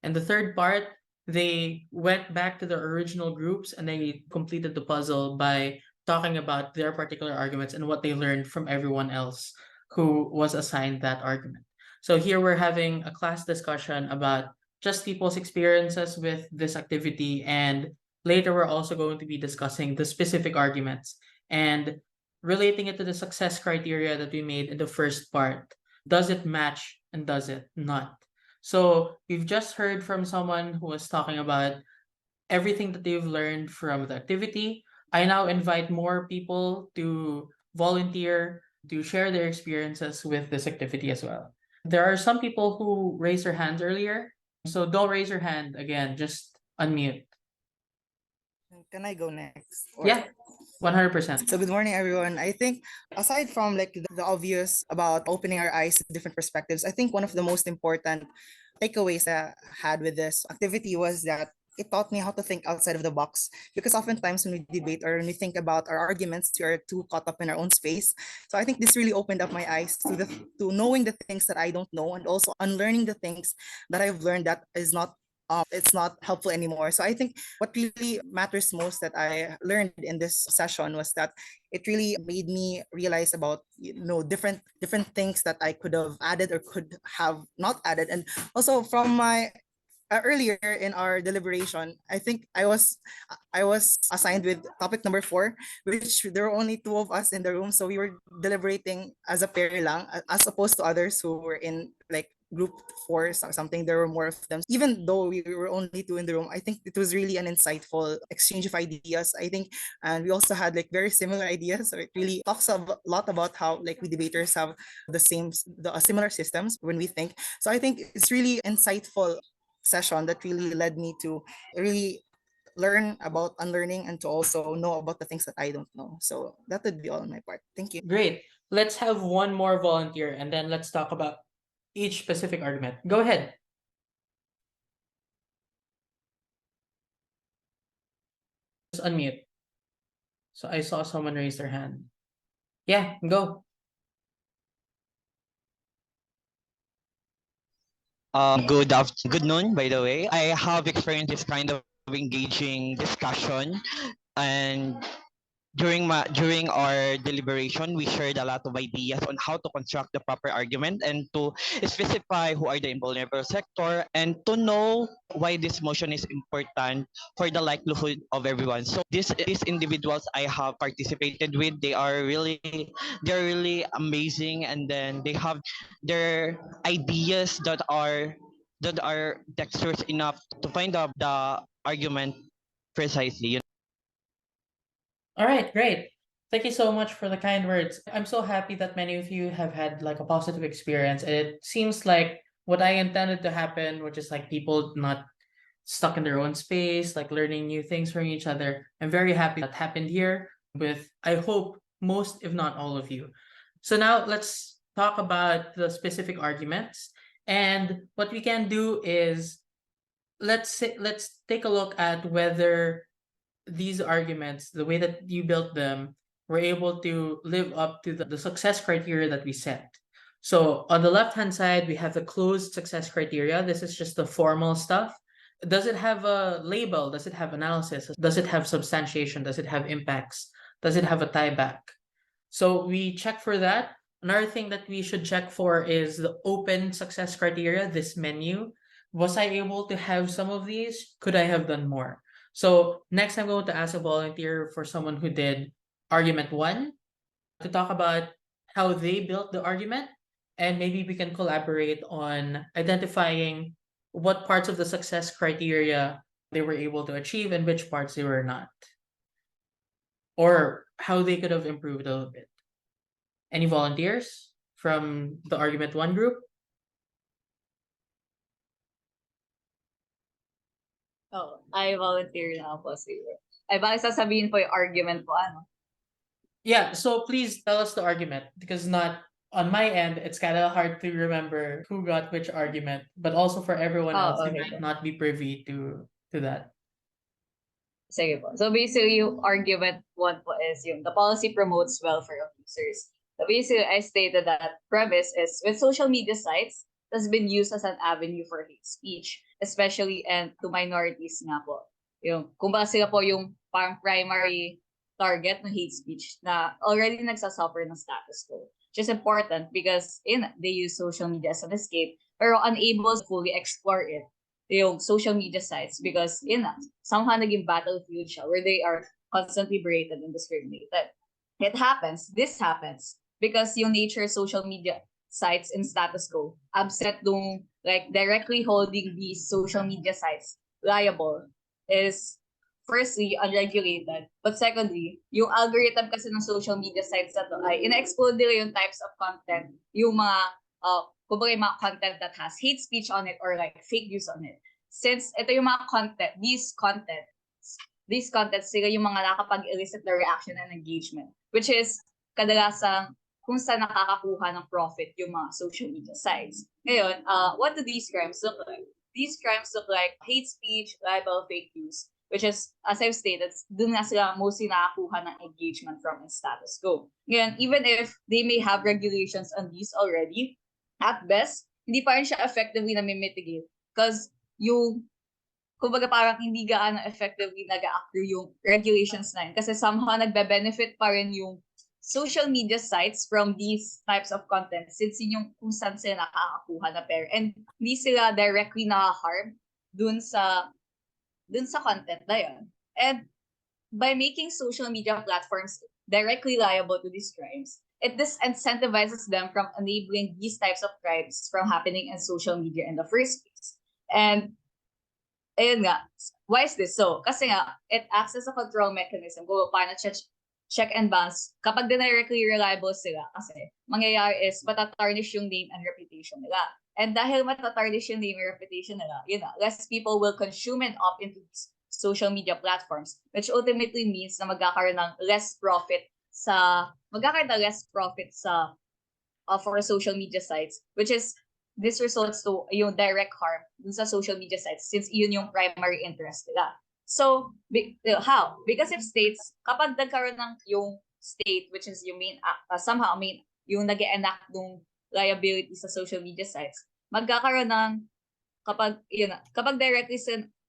And the third part, they went back to their original groups and they completed the puzzle by talking about their particular arguments and what they learned from everyone else who was assigned that argument. So here we're having a class discussion about just people's experiences with this activity, and later we're also going to be discussing the specific arguments and relating it to the success criteria that we made in the first part. Does it match and does it not? So we've just heard from someone who was talking about everything that they've learned from the activity. I now invite more people to volunteer to share their experiences with this activity as well. There are some people who raised their hands earlier, so don't raise your hand again, just unmute. Can I go next? Yeah, 100%. So good morning, everyone. I think aside from like the obvious about opening our eyes to different perspectives, I think one of the most important takeaways I had with this activity was that it taught me how to think outside of the box. Because oftentimes when we debate or when we think about our arguments, we are too caught up in our own space. So I think this really opened up my eyes to knowing the things that I don't know, and also unlearning the things that I've learned that is not it's not helpful anymore. So I think what really matters most that I learned in this session was that it really made me realize about different things that I could have added or could have not added. And also from my earlier in our deliberation, I think I was assigned with topic number 4, which there were only two of us in the room, so we were deliberating as a pair lang, as opposed to others who were in like group 4 something. There were more of them. So even though we were only two in the room, I think it was really an insightful exchange of ideas. I think, and we also had like very similar ideas. So it really talks a lot about how like we debaters have similar systems when we think. So I think it's really insightful session that really led me to really learn about unlearning and to also know about the things that I don't know. So that would be all on my part. Thank you. Great. Let's have one more volunteer and then let's talk about each specific argument. Go ahead. Just unmute. So I saw someone raise their hand. Yeah, go. Good noon, by the way. I have experienced this kind of engaging discussion, and during our deliberation, we shared a lot of ideas on how to construct the proper argument and to specify who are the invulnerable sector and to know why this motion is important for the livelihood of everyone. So these individuals I have participated with, they're really amazing, and then they have their ideas that are dexterous enough to find out the argument precisely. All right, great. Thank you so much for the kind words. I'm so happy that many of you have had like a positive experience. It seems like what I intended to happen, which is like people not stuck in their own space, like learning new things from each other. I'm very happy that happened here with, I hope, most, if not all of you. So now let's talk about the specific arguments. And what we can do is let's take a look at whether these arguments, the way that you built them, were able to live up to the success criteria that we set. So on the left hand side, we have the closed success criteria. This is just the formal stuff. Does it have a label? Does it have analysis? Does it have substantiation? Does it have impacts? Does it have a tie back? So we check for that. Another thing that we should check for is the open success criteria, this menu. Was I able to have some of these? Could I have done more? So next I'm going to ask a volunteer for someone who did argument 1 to talk about how they built the argument, and maybe we can collaborate on identifying what parts of the success criteria they were able to achieve and which parts they were not, or how they could have improved a little bit. Any volunteers from the argument 1 group? Oh, I volunteer na po siguro. Ay, bakit sasabihin po yung argument po, ano? Yeah, so please tell us the argument, because not on my end, it's kind of hard to remember who got which argument, but also for everyone else, Oh, they okay might po. not be privy to that. Sige po. So basically, yung argument 1 po is yung the policy promotes welfare of users. So basically, I stated that premise is when social media sites has been used as an avenue for hate speech, especially and to minorities nga po. Yung, kumbaga sila po yung parang primary target ng hate speech na already nagsasuffer ng status quo. Which is important because they use social media as an escape pero unable to fully explore it yung social media sites because somehow naging battlefield siya where they are constantly berated and discriminated. This happens because yung nature of social media sites in status quo absent nung like directly holding these social media sites liable is firstly unregulated, but secondly, yung algorithm kasi ng social media sites na to ay ina-explode nila yung types of content, yung mga kumbaga yung mga content that has hate speech on it or like fake news on it. Since ito yung mga content, these contents, sila yung mga nakapag-elicit na reaction and engagement, which is kadalasang kung saan nakakakuha ng profit yung mga social media sites. Ngayon, what do these crimes look like? These crimes look like hate speech, libel, fake news, which is, as I've stated, dun nga sila mostly nakakuha ng engagement from the status quo. Ngayon, even if they may have regulations on these already, at best, hindi pa rin siya effectively na mitigate because yung kumbaga parang hindi gaano effectively nag-accrue yung regulations na yun. Kasi somehow nagbe-benefit pa rin yung social media sites from these types of content since yun yung kung saan sila nakakakuha na pera. And hindi sila directly naka-harm dun sa content na yun. And by making social media platforms directly liable to these crimes, it disincentivizes them from enabling these types of crimes from happening in social media in the first place. And ayun nga, why is this so? Kasi nga, it acts as a control mechanism kung paano check and balance kapag directly reliable sila. Kasi mangyayari is matatarnish yung name and reputation nila. And dahil matatarnish yung name and reputation nila, yun na, less people will consume and opt into these social media platforms, which ultimately means na magkakaroon ng less profit for social media sites, which is this results to yung direct harm dun sa social media sites since yun yung primary interest nila. So, how? Because if states, kapag nagkaroon ng yung state, which is yung main, yung nag-enact ng liability sa social media sites, magkakaroon ng, kapag directly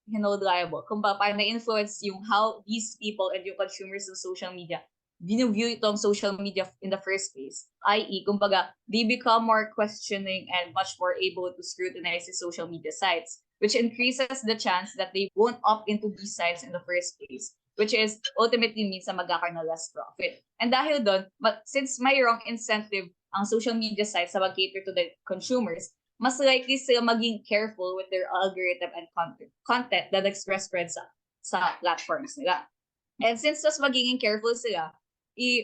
held liable, kung paano na-influence yung how these people and yung consumers of social media view itong social media in the first place, i.e., kumbaga, they become more questioning and much more able to scrutinize the social media sites, which increases the chance that they won't opt into these sites in the first place, which is ultimately means na magkakaroon ng less profit. And dahil doon, since may wrong incentive ang social media sites sa mag-cater to the consumers, mas likely sila maging careful with their algorithm and content that spread sa platforms nila. And since mas magiging careful sila,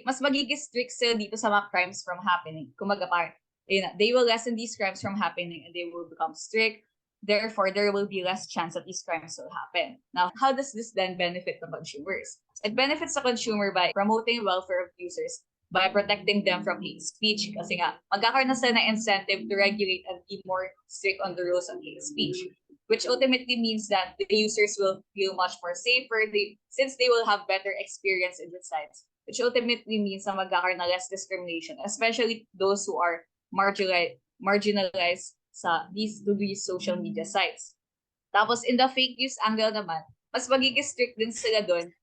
mas magiging strict sila dito sa mga crimes from happening. Kumaga parang, they will lessen these crimes from happening and they will become strict. Therefore, there will be less chance that these crimes will happen. Now, how does this then benefit the consumers? It benefits the consumer by promoting welfare of users, by protecting them from hate speech. Kasi nga, magkakaroon na sila ng incentive to regulate and be more strict on the rules of hate speech, which ultimately means that the users will feel much more safer since they will have better experience in the sites, which ultimately means na magkakaroon na less discrimination, especially those who are marginalized sa these social media sites. Tapos in the fake news angle naman, mas magiging strict din sila doon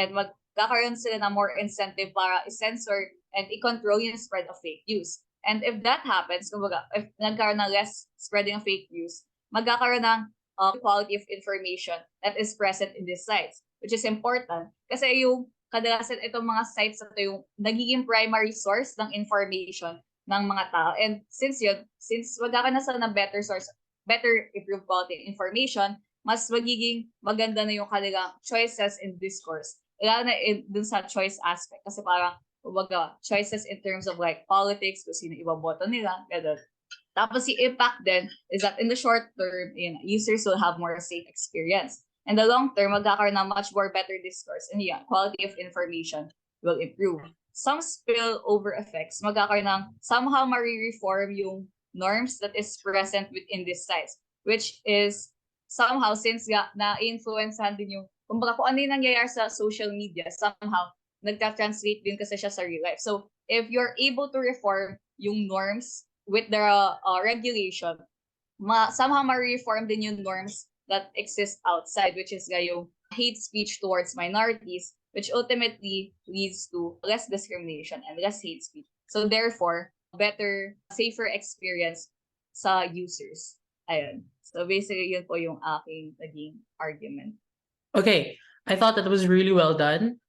and magkakaroon sila ng more incentive para i-censor and i-control yung spread of fake news. And if that happens, kumbaga, if nagkaroon ng less spreading of fake news, magkakaroon ng quality of information that is present in these sites, which is important kasi yung kadalasan itong mga sites ito yung nagiging primary source ng information ng mga tao. And since magkakaroon na sila ng better improved quality information, mas magiging maganda na yung kanilang choices in discourse. Lalo na dun sa choice aspect. Kasi parang, choices in terms of like politics, kung sino ibaboto nila, gano'n. Tapos yung impact then is that in the short term, users will have more safe experience. In the long term, magkakaroon ng much more better discourse and quality of information will improve. Some spillover effects, magkakaroon ng somehow ma-reform yung norms that is present within these sites, which is somehow, since na-influencehan din yung, kumbaga kung ano yung nangyayari sa social media, somehow, nagta-translate din kasi siya sa real life. So, if you're able to reform yung norms with the regulation, somehow ma-reform din yung norms that exist outside, which is yung hate speech towards minorities, which ultimately leads to less discrimination and less hate speech. So, therefore, better, safer experience sa users. Ayun. So basically, yun po yung aking naging argument. Okay, I thought that was really well done.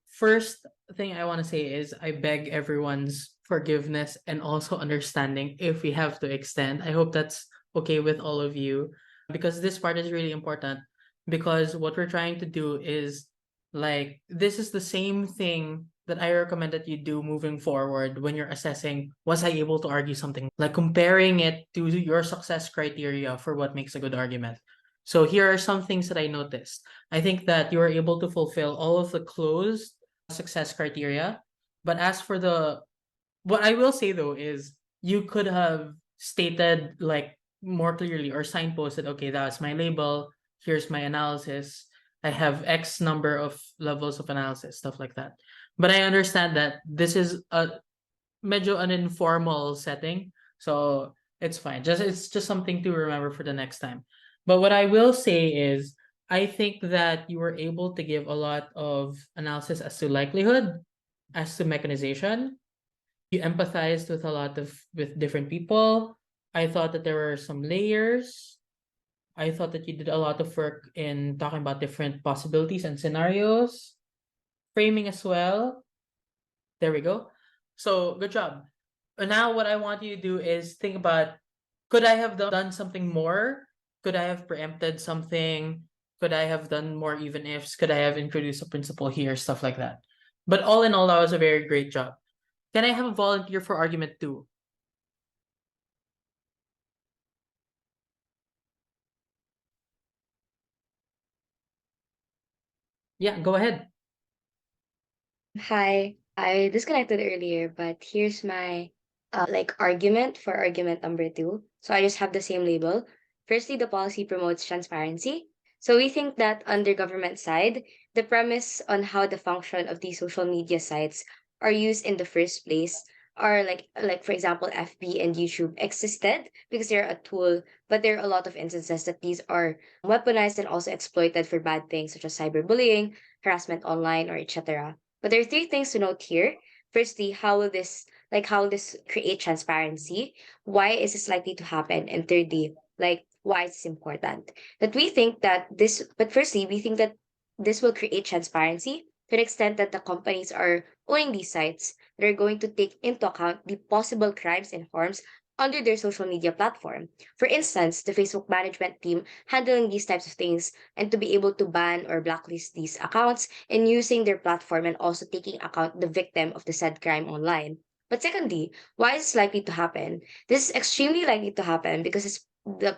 First thing I want to say is I beg everyone's forgiveness and also understanding if we have to extend. I hope that's okay with all of you because this part is really important because what we're trying to do is this is the same thing that I recommend that you do moving forward when you're assessing, was I able to argue something? Like comparing it to your success criteria for what makes a good argument. So here are some things that I noticed. I think that you are able to fulfill all of the closed success criteria. But as for what I will say though is you could have stated more clearly or signposted, okay, that's my label, here's my analysis. I have X number of levels of analysis, stuff like that. But I understand that this is medyo an informal setting. So It's fine. It's just something to remember for the next time. But what I will say is I think that you were able to give a lot of analysis as to likelihood, as to mechanization. You empathized with a lot of with different people. I thought that there were some layers. I thought that you did a lot of work in talking about different possibilities and scenarios, framing as well. There we go. So good job. Now what I want you to do is think about, could I have done something more? Could I have preempted something? Could I have done more even ifs? Could I have introduced a principle here? Stuff like that. But all in all, that was a very great job. Can I have a volunteer for argument 2? Yeah, go ahead. Hi, I disconnected earlier, but here's my argument for argument number two. So I just have the same label. Firstly, the policy promotes transparency. So we think that under government side, the premise on how the function of these social media sites are used in the first place are like for example FB and YouTube existed because they're a tool, but there are a lot of instances that these are weaponized and also exploited for bad things such as cyberbullying, harassment online, or etc. But there are three things to note here. Firstly, how will this create transparency? Why is this likely to happen? And thirdly, why is this important? That we think that this but firstly, we think that this will create transparency to the extent that the companies are owning these sites that are going to take into account the possible crimes and harms under their social media platform. For instance, the Facebook management team handling these types of things and to be able to ban or blacklist these accounts and using their platform and also taking account the victim of the said crime online. But secondly, why is this likely to happen? This is extremely likely to happen because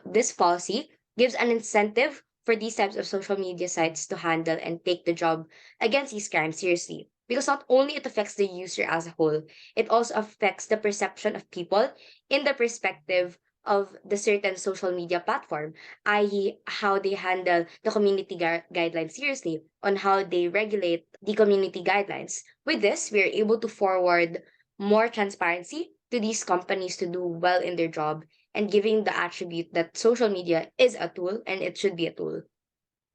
this policy gives an incentive for these types of social media sites to handle and take the job against these crimes seriously. Because not only it affects the user as a whole, it also affects the perception of people in the perspective of the certain social media platform, i.e., how they handle the community guidelines seriously, on how they regulate the community guidelines. With this, we are able to forward more transparency to these companies to do well in their job and giving the attribute that social media is a tool and it should be a tool.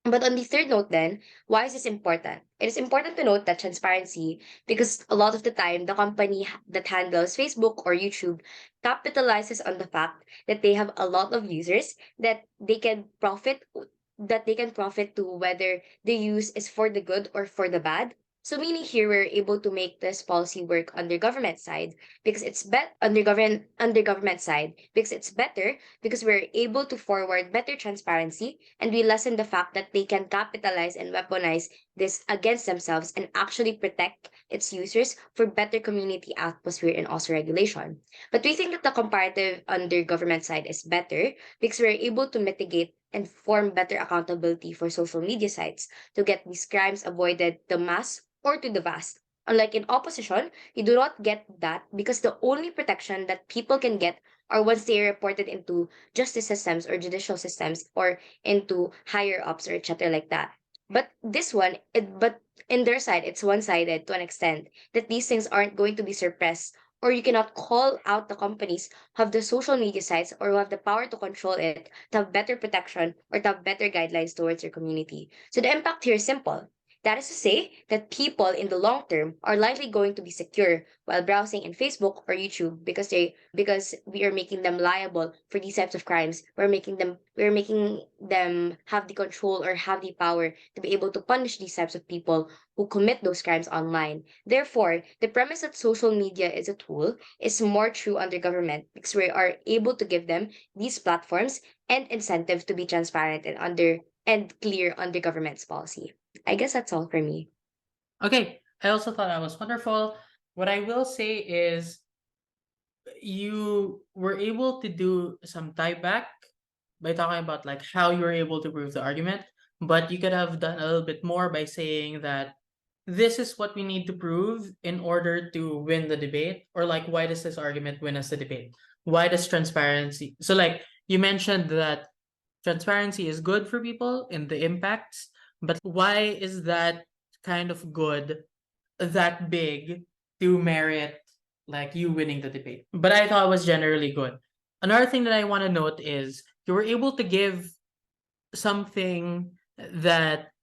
But on the third note, then, why is this important? It is important to note that transparency, because a lot of the time, the that handles Facebook or YouTube capitalizes on the fact that they have a lot of users that they can profit to whether the use is for the good or for the bad. So meaning here we're able to make this policy work under government side because it's under government side because it's better because we're able to forward better transparency and we lessen the fact that they can capitalize and weaponize this against themselves and actually protect its users for better community atmosphere and also regulation. But we think that the comparative under government side is better because we're able to mitigate and form better accountability for social media sites to get these crimes avoided the mass or to the vast. Unlike in opposition, you do not get that because the only protection that people can get are once they are reported into justice systems or judicial systems or into higher ups or etc. like that. But in their side, it's one-sided to an extent that these things aren't going to be suppressed or you cannot call out the companies who have the social media sites or who have the power to control it to have better protection or to have better guidelines towards your community. So the impact here is simple. That is to say that people in the long term are likely going to be secure while browsing in Facebook or YouTube because we are making them liable for these types of crimes. We're making them have the control or have the power to be able to punish these types of people who commit those crimes online. Therefore, the premise that social media is a tool is more true under government because we are able to give them these platforms and incentives to be transparent and clear under government's policy. I guess that's all for me. Okay. I also thought that was wonderful. What I will say is you were able to do some tie back by talking about like how you were able to prove the argument, but you could have done a little bit more by saying that this is what we need to prove in order to win the debate, or like why does this argument win us the debate? Why does transparency? So like you mentioned that transparency is good for people in the impacts, but why is that kind of good that big to merit like you winning the debate? But I thought it was generally good. Another thing that I want to note is you were able to give something that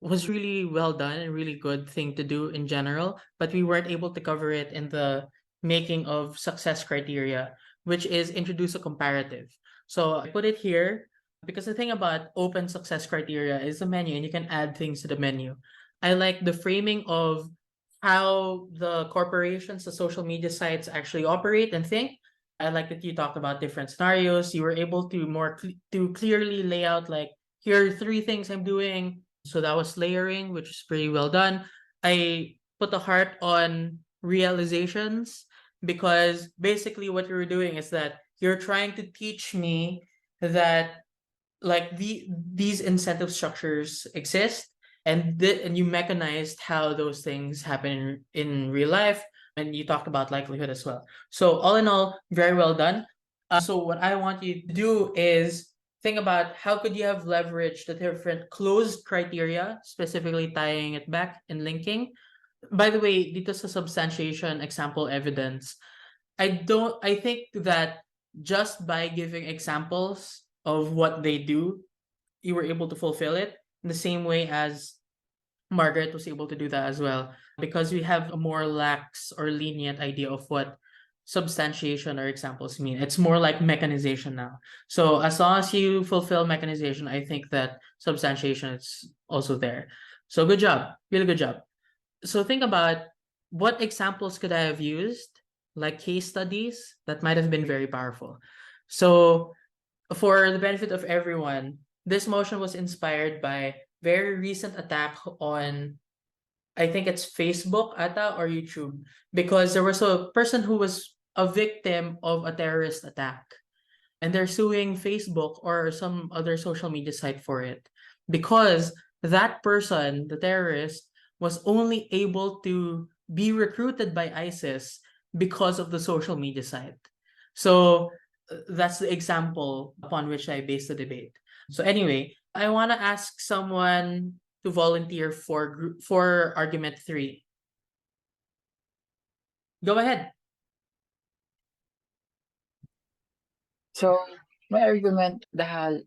was really well done and really good thing to do in general, but we weren't able to cover it in the making of success criteria, which is introduce a comparative. So I put it here because the thing about open success criteria is the menu and you can add things to the menu. I like the framing of how the corporations, the social media sites actually operate and think. I like that you talked about different scenarios. You were able to to clearly lay out like here are three things I'm doing. So that was layering, which is pretty well done. I put the heart on realizations because basically what you were doing is that you're trying to teach me that like these incentive structures exist and you mechanized how those things happen in real life, and you talked about likelihood as well. So all in all, very well done. So what I want you to do is think about how could you have leveraged the different closed criteria, specifically tying it back and linking. By the way, dito sa substantiation example evidence, I think that just by giving examples of what they do, you were able to fulfill it in the same way as Margaret was able to do that as well, because we have a more lax or lenient idea of what substantiation or examples mean. It's more like mechanization now. So as long as you fulfill mechanization, I think that substantiation is also there. So good job, really good job. So think about what examples could I have used, like case studies that might have been very powerful. So for the benefit of everyone, this motion was inspired by very recent attack on, I think it's Facebook ata or YouTube, because there was a person who was a victim of a terrorist attack and they're suing Facebook or some other social media site for it because that person, the terrorist, was only able to be recruited by ISIS because of the social media site. So that's the example upon which I base the debate. So anyway, I want to ask someone to volunteer for argument 3. Go ahead. So my argument dahil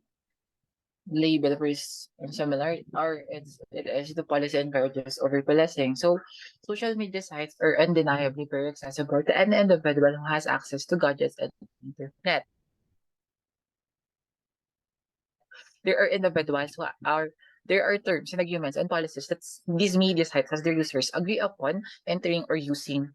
label is similar or it is the policy encourages overpolicing. So social media sites are undeniably very accessible to any individual who has access to gadgets and internet. There are individuals who are there are terms and agreements and policies that these media sites as their users agree upon entering or using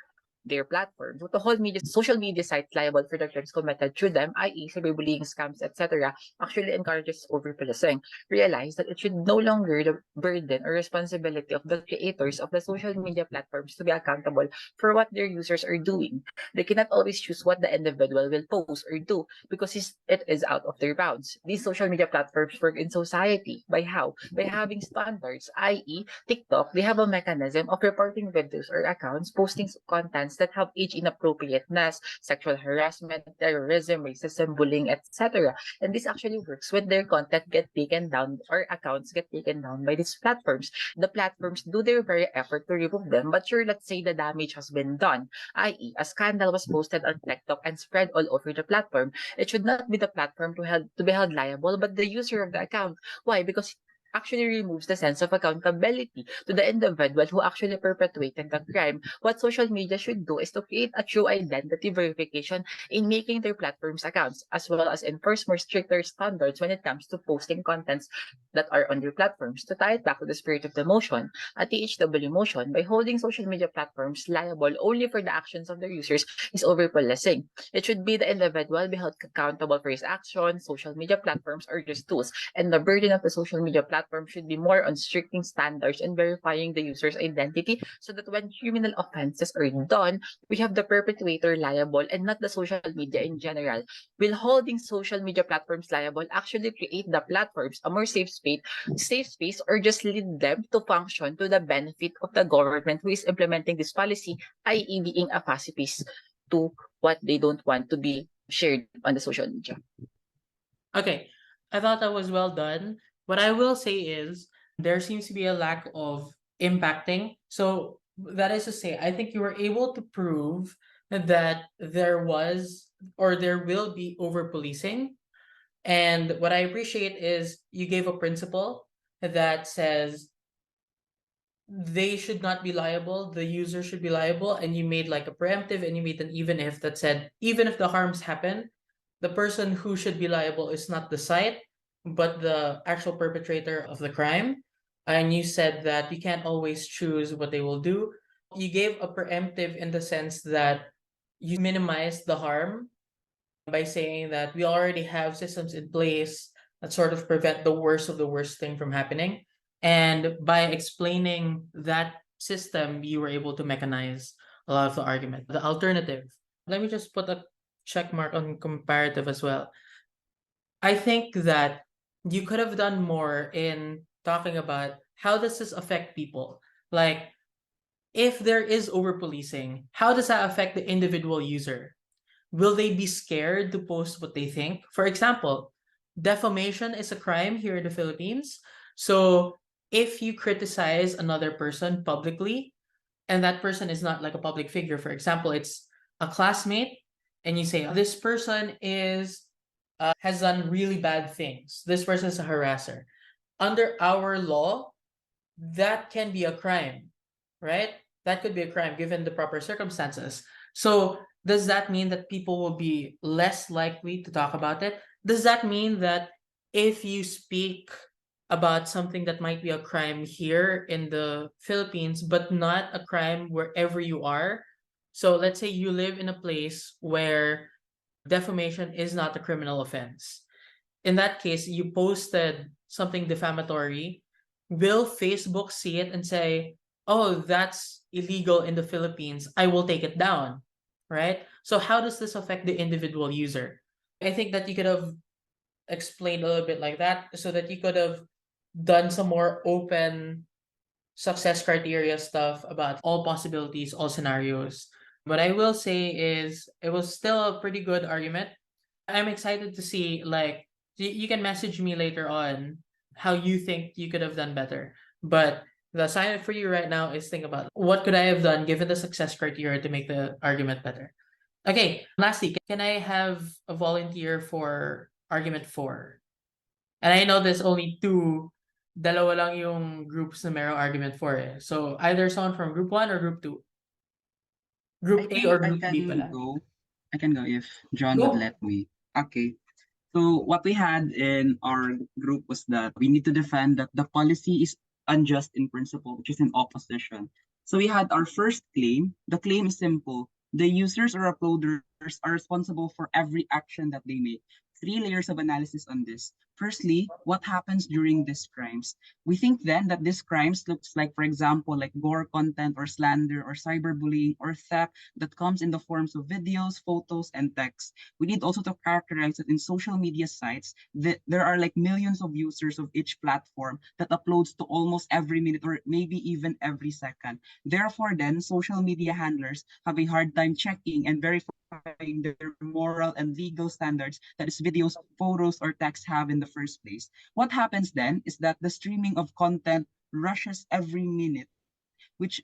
their platform. So to hold social media sites liable for the crimes committed through them, i.e. cyberbullying, scams, etc., actually encourages overpolicing. Realize that it should no longer the burden or responsibility of the creators of the social media platforms to be accountable for what their users are doing. They cannot always choose what the individual will post or do because it is out of their bounds. These social media platforms work in society by how? By having standards, i.e. TikTok, they have a mechanism of reporting videos or accounts posting contents that have age inappropriateness, sexual harassment, terrorism, racism, bullying, etc. And this actually works when their content get taken down or accounts get taken down by these platforms. The platforms do their very effort to remove them, but sure, let's say the damage has been done, i.e. a scandal was posted on TikTok and spread all over the platform. It should not be the platform to be held liable, but the user of the account. Why? Because actually removes the sense of accountability to the individual who actually perpetuated the crime. What social media should do is to create a true identity verification in making their platforms accounts, as well as enforce more stricter standards when it comes to posting contents that are on their platforms. To tie it back to the spirit of the motion, a THW motion, by holding social media platforms liable only for the actions of their users is overpolicing. It should be the individual be held accountable for his actions. Social media platforms are just tools, and the burden of the social media platform should be more on stricting standards and verifying the user's identity so that when criminal offenses are done, we have the perpetrator liable and not the social media in general. Will holding social media platforms liable actually create the platforms a more safe space or just lead them to function to the benefit of the government who is implementing this policy, i.e. being a pacifist to what they don't want to be shared on the social media. Okay, I thought that was well done. What I will say is there seems to be a lack of impacting. So that is to say, I think you were able to prove that there was or there will be over policing. And what I appreciate is you gave a principle that says they should not be liable, the user should be liable, and you made like a preemptive and you made an even if that said, even if the harms happen, the person who should be liable is not the site, but the actual perpetrator of the crime. And you said that you can't always choose what they will do. You gave a preemptive in the sense that you minimize the harm by saying that we already have systems in place that sort of prevent the worst of the worst thing from happening. And by explaining that system, you were able to mechanize a lot of the argument. The alternative, let me just put a check mark on comparative as well. I think that you could have done more in talking about how does this affect people? Like, if there is over policing, how does that affect the individual user? Will they be scared to post what they think? For example, defamation is a crime here in the Philippines. So if you criticize another person publicly, and that person is not like a public figure, for example, it's a classmate, and you say this person is has done really bad things. This person is a harasser. Under our law, that can be a crime, right? That could be a crime given the proper circumstances. So, does that mean that people will be less likely to talk about it? Does that mean that if you speak about something that might be a crime here in the Philippines, but not a crime wherever you are? So, let's say you live in a place where defamation is not a criminal offense. In that case, you posted something defamatory. Will Facebook see it and say, oh, that's illegal in the Philippines, I will take it down, right? So, how does this affect the individual user? I think that you could have explained a little bit like that so that you could have done some more open success criteria stuff about all possibilities, all scenarios. What I will say is it was still a pretty good argument. I'm excited to see like you can message me later on how you think you could have done better. But the assignment for you right now is think about what could I have done given the success criteria to make the argument better. Okay, lastly, can I have a volunteer for argument 4? And I know there's only two, dalawa lang yung groups na merong argument 4 eh. So either someone from group 1 or group 2. I Group A or think I group B can pala. go. I can go if John would Go. let me. Okay. So what we had in our group was that we need to defend that the policy is unjust in principle, which is in opposition. So we had our first claim. The claim is simple. The users or uploaders are responsible for every action that they make. Three layers of analysis on this. Firstly, what happens during these crimes? We think then that these crimes looks like, for example, like gore content or slander or cyberbullying or theft that comes in the forms of videos, photos, and text. We need also to characterize that in social media sites, that there are like millions of users of each platform that uploads to almost every minute or maybe even every second. Therefore, then, social media handlers have a hard time checking and verifying their moral and legal standards that is videos, photos, or text have in the first place. What happens then is that the streaming of content rushes every minute which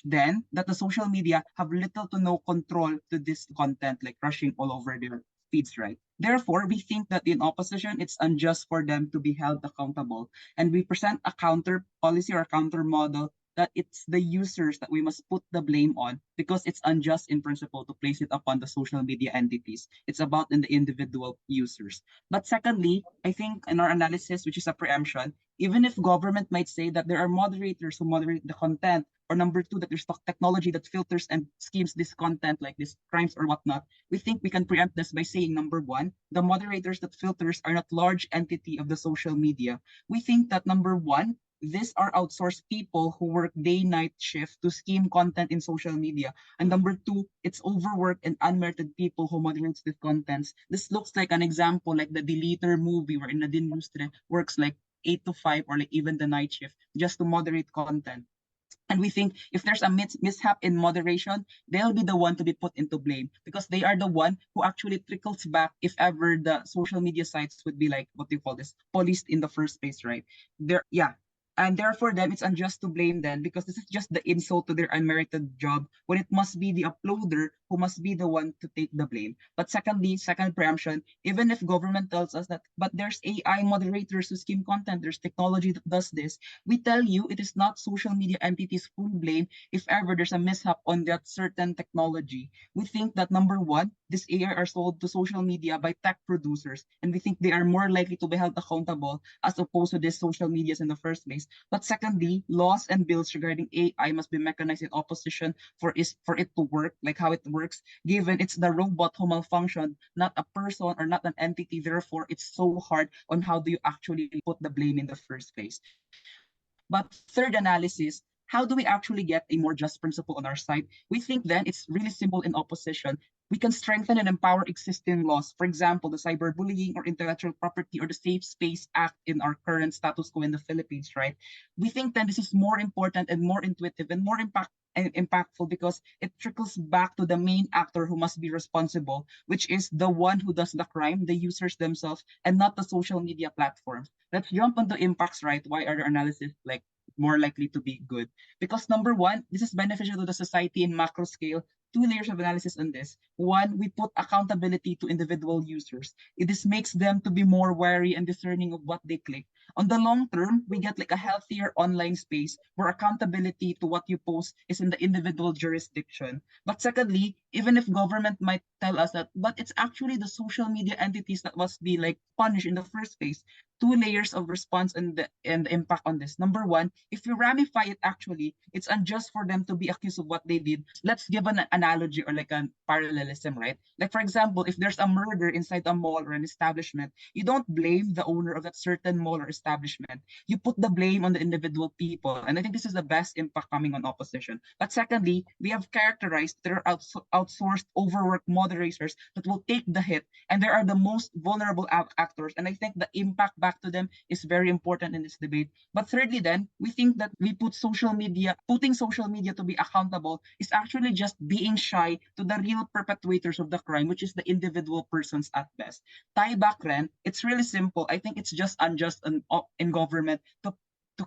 then that the social media have little to no control to this content like rushing all over their feeds, right? Therefore, we think that in opposition, it's unjust for them to be held accountable. And we present a counter policy or a counter model that it's the users that we must put the blame on because it's unjust in principle to place it upon the social media entities. It's about in the individual users. But secondly, I think in our analysis, which is a preemption, even if government might say that there are moderators who moderate the content, or number two, that there's technology that filters and schemes this content like these crimes or whatnot, we think we can preempt this by saying number one, the moderators that filters are not large entity of the social media. We think that number one, these are outsourced people who work day-night shift to scheme content in social media. And number two, it's overworked and unmerited people who moderates the contents. This looks like an example like the Deleter movie where Nadine Lustre works like 8 to 5 or like even the night shift just to moderate content. And we think if there's a mishap in moderation, they'll be the one to be put into blame because they are the one who actually trickles back if ever the social media sites would be like, what do you call this, policed in the first place, right? Yeah. And therefore, them, it's unjust to blame them because this is just the insult to their unmerited job when it must be the uploader who must be the one to take the blame. But secondly, second preemption, even if government tells us that, but there's AI moderators who skim content, there's technology that does this, we tell you it is not social media entities' full blame if ever there's a mishap on that certain technology. We think that number one, this AI are sold to social media by tech producers, and we think they are more likely to be held accountable as opposed to these social medias in the first place. But secondly, laws and bills regarding AI must be mechanized in opposition for it to work, like how it works, given it's the robot who malfunctioned, not a person or not an entity. Therefore, it's so hard on how do you actually put the blame in the first place. But third analysis, how do we actually get a more just principle on our side? We think then it's really simple in opposition. We can strengthen and empower existing laws. For example, the cyberbullying or intellectual property or the Safe Space Act in our current status quo in the Philippines, right? We think then this is more important and more intuitive and more impactful because it trickles back to the main actor who must be responsible, which is the one who does the crime, the users themselves, and not the social media platforms. Let's jump onto impacts, right? Why are the analysis like more likely to be good? Because number one, this is beneficial to the society in macro scale. Two layers of analysis on this. One, we put accountability to individual users. This makes them to be more wary and discerning of what they click. On the long term, we get like a healthier online space where accountability to what you post is in the individual jurisdiction. But secondly, even if government might tell us that, but it's actually the social media entities that must be like punished in the first place. Two layers of response and the impact on this. Number one, if you ramify it actually, it's unjust for them to be accused of what they did. Let's give an analogy or like a parallelism, right? Like for example, if there's a murder inside a mall or an establishment, you don't blame the owner of that certain mall or establishment. You put the blame on the individual people. And I think this is the best impact coming on opposition. But secondly, we have characterized there are outsourced, overworked moderators that will take the hit, and there are the most vulnerable actors. And I think the impact back to them is very important in this debate. But thirdly, then, we think that putting social media to be accountable is actually just being shy to the real perpetrators of the crime, which is the individual persons at best. Tie back, Ren, it's really simple. I think it's just unjust in government to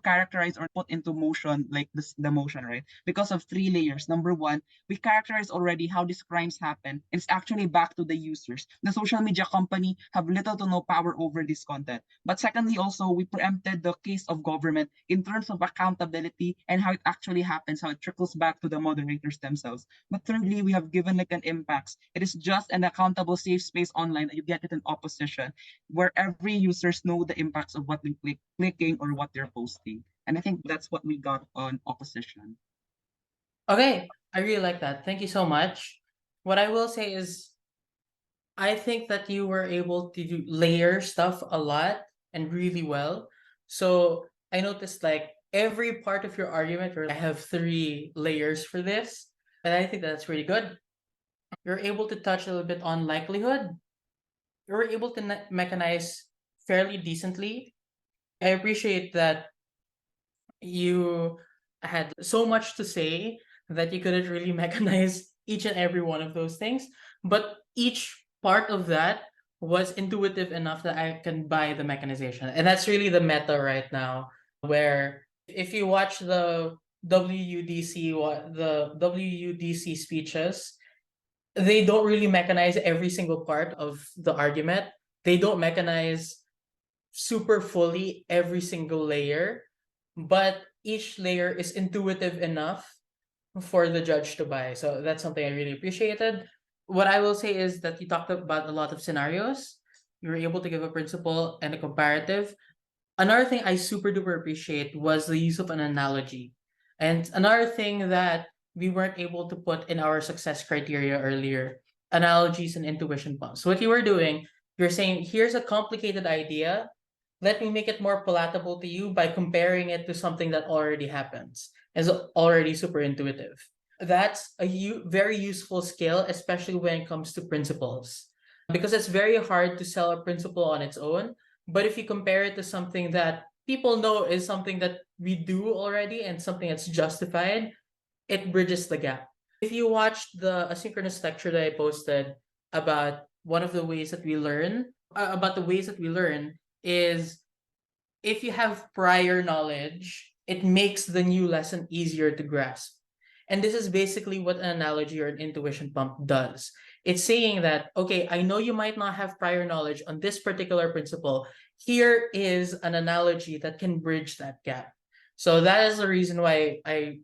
characterize or put into motion like this, the motion, right? Because of three layers. Number one, we characterize already how these crimes happen, and it's actually back to the users. The social media company have little to no power over this content. But secondly, also, we preempted the case of government in terms of accountability and how it actually happens, how it trickles back to the moderators themselves. But thirdly, we have given like an impacts. It is just an accountable safe space online that you get it in opposition, where every users know the impacts of what they're clicking or what they're posting. And I think that's what we got on opposition. Okay, I really like that. Thank you so much. What I will say is, I think that you were able to layer stuff a lot and really well. So I noticed like every part of your argument, I have three layers for this, and I think that's really good. You're able to touch a little bit on likelihood. You're able to mechanize fairly decently. I appreciate that you had so much to say that you couldn't really mechanize each and every one of those things, but each part of that was intuitive enough that I can buy the mechanization. And that's really the meta right now, where if you watch the WUDC speeches, they don't really mechanize every single part of the argument. They don't mechanize super fully every single layer, but each layer is intuitive enough for the judge to buy. So that's something I really appreciated. What I will say is that you talked about a lot of scenarios. You were able to give a principle and a comparative. Another thing I super duper appreciate was the use of an analogy. And another thing that we weren't able to put in our success criteria earlier, analogies and intuition pumps. So what you were doing, you're saying, here's a complicated idea. Let me make it more palatable to you by comparing it to something that already happens, is already super intuitive. That's a very useful skill, especially when it comes to principles, because it's very hard to sell a principle on its own. But if you compare it to something that people know is something that we do already and something that's justified, it bridges the gap. If you watched the asynchronous lecture that I posted about one of the ways that we learn, is if you have prior knowledge, it makes the new lesson easier to grasp. And this is basically what an analogy or an intuition pump does. It's saying that, okay, I know you might not have prior knowledge on this particular principle. Here is an analogy that can bridge that gap. So that is the reason why I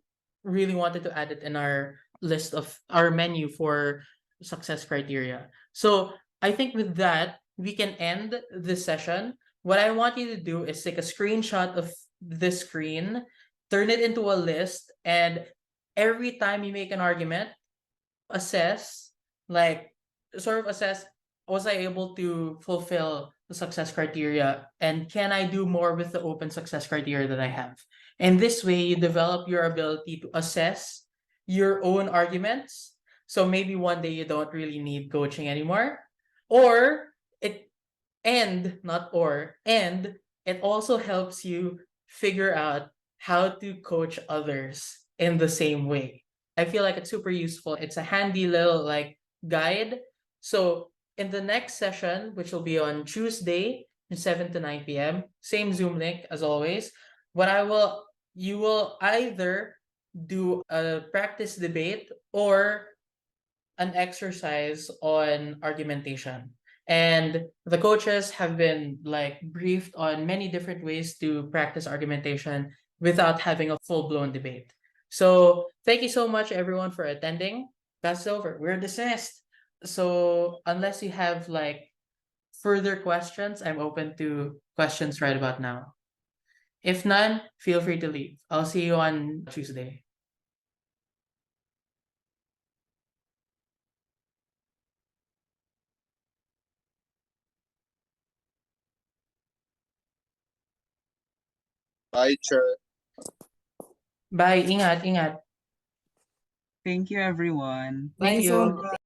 really wanted to add it in our list of our menu for success criteria. So I think with that, we can end this session. What I want you to do is take a screenshot of this screen, turn it into a list, and every time you make an argument, assess, like sort of assess, was I able to fulfill the success criteria? And can I do more with the open success criteria that I have? And this way, you develop your ability to assess your own arguments. So maybe one day you don't really need coaching anymore. Or it, and not or, and it also helps you figure out how to coach others in the same way. I feel like it's super useful. It's a handy little like guide. So in the next session, which will be on Tuesday, 7 to 9 p.m., same Zoom link as always. You will either do a practice debate or an exercise on argumentation. And the coaches have been like briefed on many different ways to practice argumentation without having a full-blown debate. So thank you so much everyone for attending. That's over. We're dismissed. So unless you have like further questions, I'm open to questions right about now. If none, feel free to leave. I'll see you on Tuesday. Bye, Chair. Bye. Ingat, ingat. Thank you, everyone. Thank Thank you so you. much.